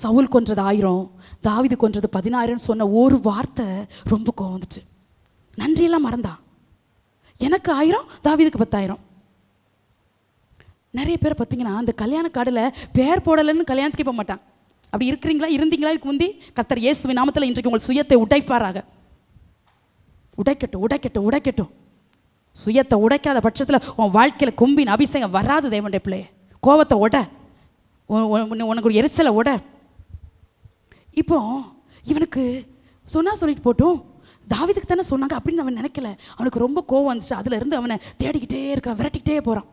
சவுல் கொன்றது 1000, தாவீது கொன்றது 10000 சொன்ன ஒரு வார்த்தை ரொம்ப கோவம் வந்துச்சு. நன்றியெல்லாம் மறந்தான். எனக்கு 1000, தாவீதுக்கு 10000. நிறைய பேர் பார்த்தீங்கன்னா அந்த கல்யாண கார்டில் பேர் போடலைன்னு கல்யாணத்துக்கு போக மாட்டான். அப்படி இருக்கிறீங்களா? இருந்தீங்களா? இதுக்கு முந்தி கர்த்தர் இயேசுவின் நாமத்தில் இன்றைக்கு உங்கள் சுயத்தை உடைப்பாராக. உடைக்கட்டும். சுயத்தை உடைக்காத பட்சத்தில் உன் வாழ்க்கையில் கும்பின் அபிஷேகம் வராது. தேவனுடைய பிள்ளையே, கோவத்தை உட, உனக்கு ஒரு எரிச்சலை உட. இப்போ இவனுக்கு சொல்லிட்டு போட்டும், தாவீதுக்கு தானே சொன்னாங்க அப்படின்னு அவன் நினைக்கல. அவனுக்கு ரொம்ப கோவம் வந்துச்சு. அதில் இருந்து அவனை தேடிக்கிட்டே இருக்கிறான், விரட்டிக்கிட்டே போகிறான்.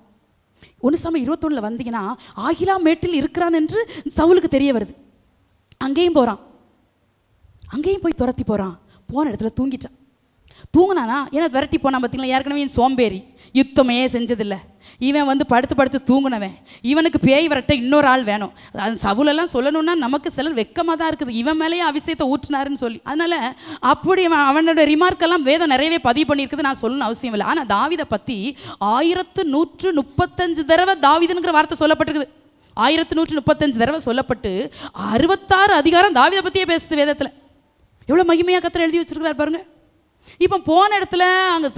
1 Samuel 21 வந்தீங்கன்னா ஆகிலா மேட்டில் இருக்கிறான் என்று சவுலுக்கு தெரிய வருது. அங்கேயும் போகிறான், அங்கேயும் போய் துரத்தி போகிறான். போன இடத்துல தூங்கினானா? ஏன்னா விரட்டி போனான் பார்த்தீங்களா. ஏற்கனவே சோம்பேறி, யுத்தமே செஞ்சதில்லை. இவன் படுத்து தூங்குனவன். இவனுக்கு பேய் விரட்ட இன்னொரு ஆள் வேணும். அது சவுலெல்லாம் சொல்லணும்னா நமக்கு சிலர் வெக்கமாக தான் இருக்குது. இவன் மேலேயே அபிஷேகத்தை ஊற்றினாருன்னு சொல்லி. அதனால் அப்படி அவனோட ரிமார்க்கெல்லாம் வேதம் நிறையவே பதிவு பண்ணியிருக்குது. நான் சொல்லணும்னு அவசியம் இல்லை. ஆனால் தாவீதை பற்றி 1135 தடவை தாவீதுங்கிற வார்த்தை சொல்லப்பட்டிருக்குது. 1135 தடவை சொல்லப்பட்டு 66 அதிகாரம் தாவீதை பற்றியே பேசுது வேதத்தில். எவ்வளோ மகிமையாக கர்த்தர் எழுதி வச்சிருக்கிறார் பாருங்க. இப்போ போன இடத்துல அங்கே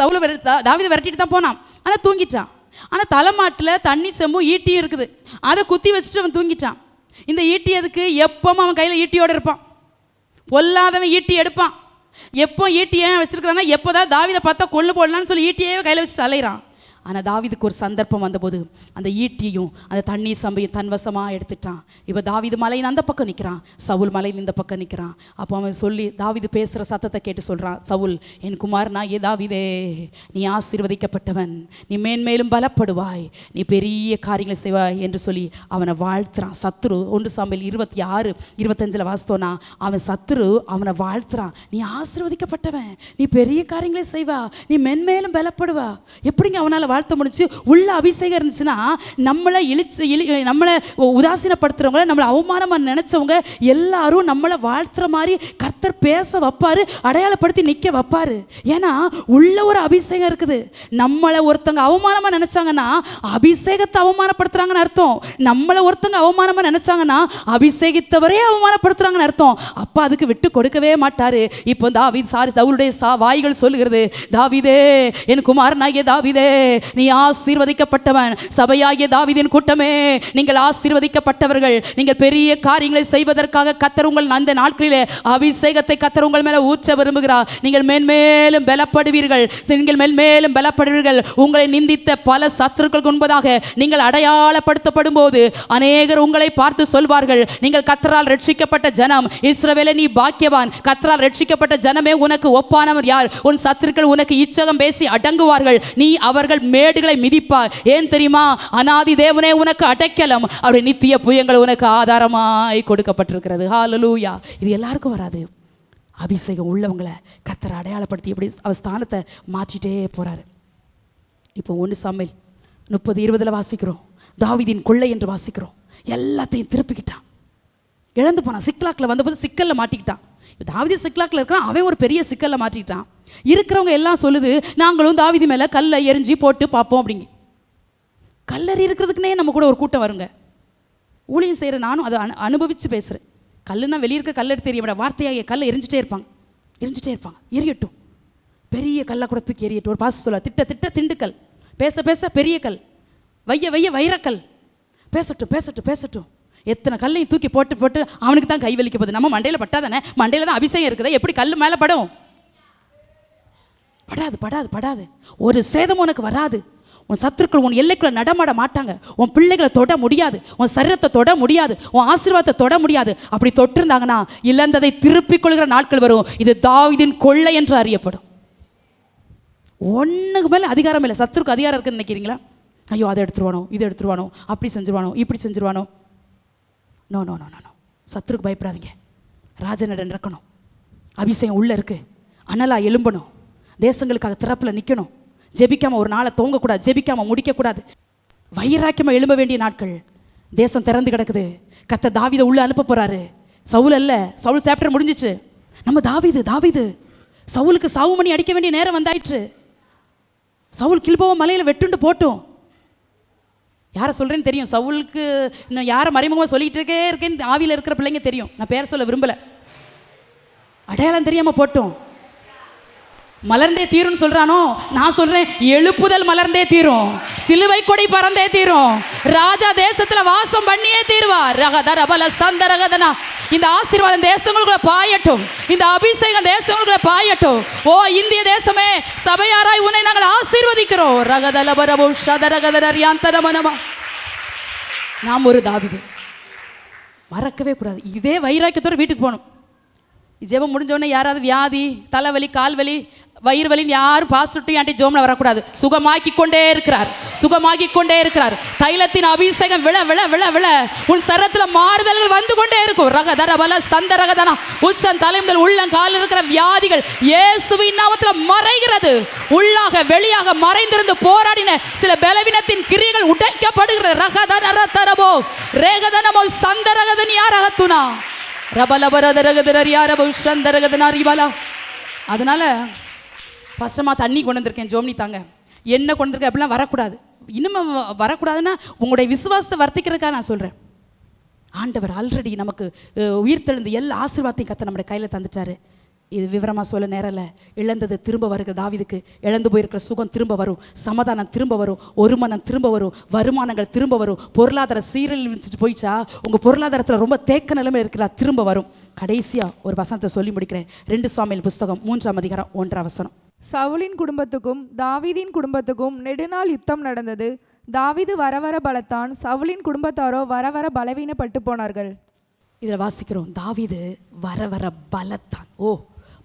தாவீதை விரட்டிட்டு தான் போனான். ஆனால் தூங்கிட்டான். ஆனால் தலைமாட்டில் தண்ணி செம்பும் ஈட்டியும் இருக்குது. அதை குத்தி வச்சுட்டு அவன் தூங்கிட்டான். இந்த ஈட்டி எதுக்கு? எப்பவும் அவன் கையில் ஈட்டியோடு இருப்பான். பொல்லாதவன் ஈட்டி எடுப்பான். எப்போ ஈட்டி ஏன் வச்சிருக்கிறான்னா, எப்போதான் தாவீதை பார்த்தா கொள்ளு போடலான்னு சொல்லி ஈட்டியே கையில் வச்சுட்டு அலையிறான். ஆனால் தாவீதுக்கு ஒரு சந்தர்ப்பம் வந்தபோது அந்த ஈட்டியும் அந்த தண்ணீர் சம்பையும் தன்வசமாக எடுத்துட்டான். இப்போ தாவீது மலையின் அந்த பக்கம் நிற்கிறான், சவுல் மலையின் இந்த பக்கம் நிற்கிறான். அப்போ அவன் சொல்லி தாவீது பேசுகிற சத்தத்தை கேட்டு சொல்கிறான், சவுல், என் குமாரனா ஏ தாவீதே, நீ ஆசீர்வதிக்கப்பட்டவன், நீ மேன்மேலும் பலப்படுவாய், நீ பெரிய காரியங்களை செய்வாய் என்று சொல்லி அவனை வாழ்த்துறான். சத்துரு 1 Samuel 26-25 வாசித்தோன்னா அவன் சத்துரு அவனை வாழ்த்துறான். நீ ஆசீர்வதிக்கப்பட்டவன், நீ பெரிய காரியங்களை செய்வா, நீ மென்மேலும் பலப்படுவா. எப்படிங்க அவனால் வாழ்த்த முடிச்சு? உள்ள அபிஷேகம் இருந்துச்சுன்னா நம்மளை நம்மளை உதாசீனப்படுத்துறவங்க, நம்மளை அவமானமாக நினைச்சவங்க எல்லாரும் நம்மளை வாழ்த்துற மாதிரி கர்த்தர் பேச வைப்பாரு, அடையாளப்படுத்தி நிற்க வைப்பாரு. ஏன்னா உள்ள ஒரு அபிஷேகம் இருக்குது. நம்மளை ஒருத்தங்க அவமானமாக நினைச்சாங்கன்னா அபிஷேகத்தை அவமானப்படுத்துறாங்கன்னு அர்த்தம். நம்மளை ஒருத்தங்க அவமானமாக நினைச்சாங்கன்னா அபிஷேகித்தவரே அவமானப்படுத்துறாங்கன்னு அர்த்தம். அப்பா அதுக்கு விட்டு கொடுக்கவே மாட்டாரு. இப்போ தாவீதுடைய வாய்கள் சொல்லுகிறது, தாவீதே, என் குமாரனாகிய தாவீதே, நீ ஆசீர்வதிக்கப்பட்டவன். சபையாகிய தாவீதின் கூட்டமே, நீங்கள் ஆசீர்வதிக்கப்பட்டவர்கள். நீங்கள் பெரிய காரியங்களை செய்வதற்காக கர்த்தர் உங்கள் அந்த நாட்களிலே அபிஷேகத்தை கர்த்தர் உங்கள் மேலே ஊற்ற விரும்புகிறார். நீங்கள் மேன்மேலும் பலப்படுவீர்கள். நீங்கள் மேன்மேலும் பலப்படுவீர்கள். உங்களை நிந்தித்த பல சத்துருக்களுக்கு முன்பதாக நீங்கள் அடையாளப்படுத்தப்படும் போது அநேகர் உங்களை பார்த்து சொல்வார்கள், நீங்கள் கர்த்தரால் ரட்சிக்கப்பட்ட ஜனம், இஸ்ரவேலே நீ பாக்கியவான், கர்த்தரால் ரட்சிக்கப்பட்ட ஜனமே உனக்கு ஒப்பானவர் யார்? உன் சத்துருக்கள் உனக்கு இச்சகம் பேசி அடங்குவார்கள், நீ அவர்கள் மேடுகளை மிதிப்பார். ஏன் தெரியுமா? அநாதி தேவனே உனக்கு அடைக்கலம், அவருடைய நித்திய புயங்கள் உனக்கு ஆதாரமாய் கொடுக்கப்பட்டிருக்கிறது. ஹல்லேலூயா. இது எல்லாருக்கும் வராது. அபிஷேகம் உள்ளவங்களை கர்த்தர் அடையாளப்படுத்தி எப்படி அவர் ஸ்தானத்தை மாற்றிட்டே போறாரு. இப்போ 1 Samuel 30-20 வாசிக்கிறோம், தாவீதின் கொள்ளை என்று வாசிக்கிறோம். எல்லாத்தையும் திருப்பிக்கிட்டான், இழந்து போனான். சிக்லாக்கில் வந்தபோது சிக்கல்ல மாட்டிக்கிட்டான். தாவீது சிக்லாக்கில் இருக்கிறான், அவன் ஒரு பெரிய சிக்கல்ல மாட்டிக்கிட்டான். இருக்கிறவங்க எல்லாம் சொல்லுது, நாங்களும் தாவீது மேலே கல்லை எரிஞ்சு போட்டு பார்ப்போம் அப்படிங்க. கல்லறி இருக்கிறதுக்குனே நம்ம கூட ஒரு கூட்டம் வருங்க. ஊழியம் செய்கிற நானும் அதை அனுபவித்து பேசுகிறேன். கல்லுன்னா வெளியே இருக்க கல் எடுத்து எறிய வார்த்தையாக கல்லை எரிஞ்சிட்டே இருப்பாங்க. எரியட்டும், பெரிய கல்லை கூட தூக்கி எரியட்டும். ஒரு பாச சொல்ல, திட்ட திண்டுக்கல், பேச பெரிய கல், வைய வைரக்கல், பேசட்டும். எத்தனை கல்லையும் தூக்கி போட்டு அவனுக்கு தான் கை வலிக்க போகுது. நம்ம மண்டையில் பட்டாதானே? மண்டையில் தான் அபிஷேகம் இருக்குதா? எப்படி கல் மேலே படும்? படாது. ஒரு சேதம் உனக்கு வராது. உன் சத்துருக்கள் உன் எல்லைக்குள்ள நடமாட மாட்டாங்க. உன் பிள்ளைகளை தொட முடியாது, உன் சரீரத்தை தொட முடியாது, உன் ஆசீர்வாதத்தை தொட முடியாது. அப்படி தொட்டிருந்தாங்கன்னா இழந்ததை திருப்பிக் கொள்கிற நாட்கள் வரும். இது தாவீதின் கொள்ளை என்று அறியப்படும். ஒன்றுக்கு மேலே அதிகாரம் இல்லை. சத்துருக்கு அதிகாரம் இருக்குன்னு நினைக்கிறீங்களா? ஐயோ, அதை எடுத்துருவானோ, இதை எடுத்துருவானோ, அப்படி செஞ்சிருவானோ, இப்படி செஞ்சிருவானோ. நோ. சத்துருக்கு பயப்படாதீங்க. ராஜநடை நடக்கணும். அபிஷேகம் உள்ளே இருக்கு. அனலா எழும்பணும். தேசங்களுக்காக திறப்பில் நிற்கணும். ஜெபிக்காமல் ஒரு நாளை தூங்கக்கூடாது. ஜெபிக்காமல் முடிக்கக்கூடாது. வைராக்கியமாக எழும்ப வேண்டிய நாட்கள். தேசம் திறந்து கிடக்குது. கர்த்தர் தாவீதை உள்ளே அனுப்ப போகிறாரு. சவுல் அல்ல, சவுல் சாப்டர் முடிஞ்சிச்சு. நம்ம தாவீது சவுலுக்கு சாவு மணி அடிக்க வேண்டிய நேரம் வந்தாயிற்று. சவுல் கில்போவா மலையில் வெட்டுண்டு போட்டோம். யாரை சொல்கிறேன்னு தெரியும். சவுலுக்கு இன்னும் யாரை மறைமுகமாக சொல்லிகிட்டு இருக்கேன்னு ஆவியில் இருக்கிற பிள்ளைங்க தெரியும். நான் பேர் சொல்ல விரும்பலை. அடையாளம் தெரியாமல் போட்டோம். மலர்ந்தே தீரும்னு சொல்கிறானோ, நான் சொல்கிறேன் எழுப்புதல் மலர்ந்தே தீரும். சிலுவை கொடி பறந்தே தீரும். ராஜா தேசத்தில் வாசம் பண்ணியே தீருவார். ரகதரபல சந்தரகதனா. இந்த ஆசீர்வாதம் தேசங்களுக்குள்ள பாயட்டும். இந்த அபிஷேகம் தேசங்களுக்குள்ள பாயட்டும். ஓ இந்திய தேசமே, சபையாராய் உன்னை நாங்கள் ஆசீர்வதிக்கிறோம். ரகதலபரபோ ஷதரகதரரியாந்தரமனமா. நாம் ஒரு தாவீது. மறக்கவே கூடாது. இதே வைராக்கியத்தோடு வீட்டுக்கு போகணும். ஜெபம் முடிஞ்சோடனே யாராவது வியாதி, தலைவலி, கால்வலி, வயிறு வலின்னு யாரும் பாஸ்டர்ட்டு ஆண்டி ஜோமில் வரக்கூடாது. சுகமாக்கி கொண்டே இருக்கிறார். தைலத்தின் அபிஷேகம் விழ விழ விழ விழ உன் சரத்தில் மாறுதல்கள் வந்து கொண்டே இருக்கும். ரகதரபல சந்தரகதனா. உச்சன் தலை முதல் உள்ளங்கால் இருக்கிற வியாதிகள் இயேசுவின் நாமத்தில் மறைகிறது. உள்ளாக வெளியாக மறைந்திருந்து போராடின சில பலவீனத்தின் கிரியைகள் உடைக்கப்படுகிறது. ரகதரதரபோ ரேகதனமோ சந்தரகதன் யாரகத்துனா அதனால பசமாக தண்ணி கொண்டு வந்திருக்கேன். ஜோம்னி தாங்க என்ன கொண்டு வந்திருக்கேன் அப்படிலாம் வரக்கூடாது. இன்னும் வரக்கூடாதுன்னா உங்களுடைய விசுவாசத்தை வர்த்திக்கிறதுக்காக நான் சொல்கிறேன். ஆண்டவர் ஆல்ரெடி நமக்கு உயிர்த்தெழுந்து எல்லா ஆசீர்வாதத்தையும் கத்த நம்முடைய கையில் தந்துட்டாரு. இது விவரமாக சொல்ல நேரம் இல்லை. இழந்தது திரும்ப வருகிற தாவீதுக்கு. இழந்து போயிருக்கிற சுகம் திரும்ப வரும். சமாதானம் திரும்ப வரும். ஒருமனம் திரும்ப வரும். வருமானங்கள் திரும்ப வரும். பொருளாதார சீரழிச்சு போயிடுச்சா, உங்கள் பொருளாதாரத்தில் ரொம்ப தேக்க நிலைமை இருக்கிறா, திரும்ப வரும். கடைசியாக ஒரு வசனத்தை சொல்லி முடிக்கிறேன். 2 சாமுவேல் புஸ்தகம் 3ஆம் அதிகாரம் 1ஆம் வசனம். சவுலின் குடும்பத்துக்கும் தாவீதின் குடும்பத்துக்கும் நெடுநாள் யுத்தம் நடந்தது. தாவீது வர வர பலத்தான், சவுலின் குடும்பத்தாரோ வர வர பலவீனப்பட்டு போனார்கள். இதில் வாசிக்கிறோம், தாவீது வர வர பலத்தான். ஓ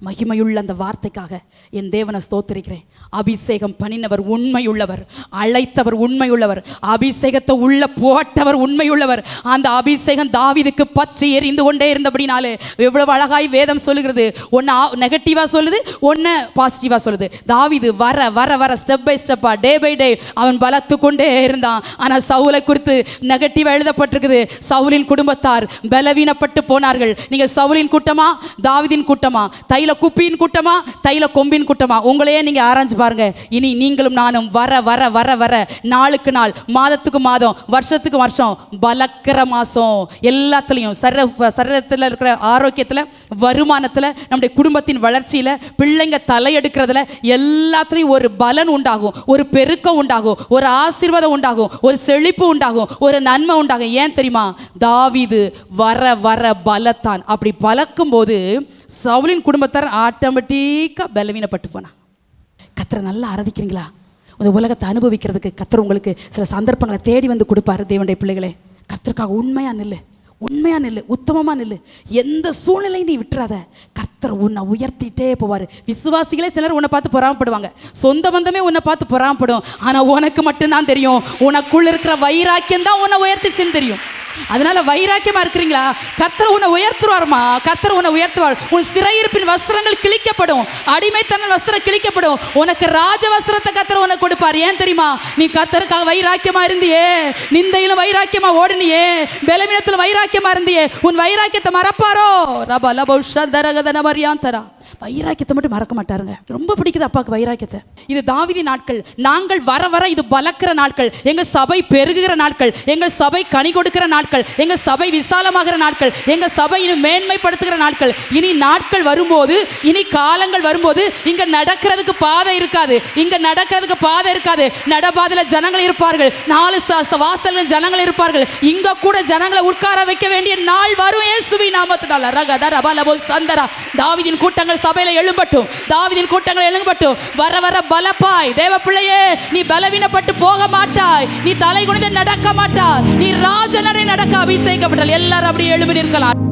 மகிமையுள்ள அந்த வார்த்தைக்காக என் தேவனை ஸ்தோத்திரிக்கிறேன். அபிஷேகம் பண்ணினவர் உண்மையுள்ளவர். அழைத்தவர் உண்மையுள்ளவர். அபிஷேகத்தை உள்ள போட்டவர் உண்மையுள்ளவர். அந்த அபிஷேகம் தாவீதுக்கு பற்றி எரிந்து கொண்டே இருந்தபடினாலே எவ்வளவு அழகாய் வேதம் சொல்லுகிறது. ஒன்று நெகட்டிவாக சொல்லுது, ஒன்று பாசிட்டிவாக சொல்லுது. தாவீது வர வர வர ஸ்டெப் பை ஸ்டெப்பா, டே பை டே அவன் பலத்து கொண்டே இருந்தான். ஆனால் சவுலை குறித்து நெகட்டிவாக எழுதப்பட்டிருக்குது. சவுலின் குடும்பத்தார் பலவீனப்பட்டு போனார்கள். நீங்கள் சவுலின் கூட்டமா, தாவீதின் கூட்டமா, தைல குப்பியின் கூட்டமா, தைல கொம்பின் கூட்டமா? உங்களையே நீங்க ஆராய்ஞ்சு பாருங்க. இனி நீங்களும் நானும் வர வர வர வர நாளுக்கு நாள், மாதத்துக்கு மாதம், வருஷத்துக்கு வருஷம் பலக்கிற மாசம். எல்லாத்துலேயும் சரீரத்தில் இருக்கிற ஆரோக்கியத்தில், வருமானத்தில், நம்முடைய குடும்பத்தின் வளர்ச்சியில், பிள்ளைங்க தலையெடுக்கிறதுல எல்லாத்துலேயும் ஒரு பலன் உண்டாகும், ஒரு பெருக்கம் உண்டாகும், ஒரு ஆசீர்வாதம் உண்டாகும், ஒரு செழிப்பு உண்டாகும், ஒரு நன்மை உண்டாகும். ஏன் தெரியுமா? தாவீது வர வர பலத்தான். அப்படி பலக்கும் போது சவுலின் குடும்பத்தார் ஆட்டோமேட்டிக்காக பலவீனப்பட்டு போனா. கர்த்தரை நல்லா ஆராதிக்கிறீங்களா? இந்த உலகத்தை அனுபவிக்கிறதுக்கு கர்த்தர் உங்களுக்கு சில சந்தர்ப்பங்களை தேடி வந்து கொடுப்பாரு. தேவனுடைய பிள்ளைகளே, கர்த்தருக்காக உண்மையா நில்லு, உத்தமமா நில்லு. எந்த சூழ்நிலையும் நீ விட்டுறாத. கர்த்தர் உன்னை உயர்த்திட்டே போவார். விசுவாசிகளே சிலர் உன்னை பார்த்து பொறாமப்படுவாங்க. சொந்த பந்தமே உன்னை பார்த்து பொறாமப்படும். ஆனால் உனக்கு மட்டும்தான் தெரியும், உனக்குள்ள இருக்கிற வைராக்கியம் தான் உன்னை உயர்த்திச்சுன்னு தெரியும். அதனால வைராக்கியமா இருக்கிறீங்களா? கர்த்தர் உன்னை உயர்த்துவார்மா. கர்த்தர் உன்னை உயர்த்துவார். உன் சிறையிருப்பின் வஸ்திரங்கள் கிழிக்கப்படும். அடிமைத்தன வஸ்திரம் கிழிக்கப்படும். உனக்கு ராஜ வஸ்திரத்தை கர்த்தர் உனக்கு கொடுப்பார். ஏன் தெரியுமா? நீ கர்த்தருக்காக வைராக்கியமா இருந்தியே, நிந்தையிலும் வைராக்கியமா ஓடினியே, பலவீனத்திலும் வைராக்கியமா இருந்தியே. உன் வைராக்கியத்தை மறப்பாரோ? ரப லபௌஷதரகதன மரியாந்தரா. வைராக்கியத்தை மட்டும் மறக்க மாட்டாருங்க. ரொம்ப பிடிக்குது அப்பாவுக்கு வைராக்கியத்தை. இது தாவீதி நாட்கள். நாங்கள் வர வர இது பலக்கிற நாட்கள். எங்கள் சபை பெருகுகிற நாட்கள். எங்கள் சபை கனி கொடுக்கிற நாட்கள். எங்கள் சபை விசாலமாகிற நாட்கள். எங்கள் சபை இன்னும் மேன்மைப்படுத்துகிற நாட்கள். இனி நாட்கள் வரும்போது, இனி காலங்கள் வரும்போது இங்க நடக்கிறதுக்கு பாதை இருக்காது. நடபாதையில் ஜனங்கள் இருப்பார்கள். 4 வாசல்கள் ஜனங்கள் இருப்பார்கள். இங்க கூட ஜனங்களை உட்கார வைக்க வேண்டிய நாள் வரும். இயேசுவின் நாமத்தினால தாவீதின் கூட்டங்கள் சபையில எழும்பட்டும். தாவீதின் கூட்டங்கள் எழும்பட்டும். வர வர பலப்பாய். தேவ பிள்ளையே, நீ பலவீனப்பட்டு போக மாட்டாய். நீ தலை குனிந்து நடக்க மாட்டாய். நீ ராஜ நடை நடக்க அபிஷேகப்பட்டால் எல்லாரும் அப்படியே எழும்பி நிற்கலாம்.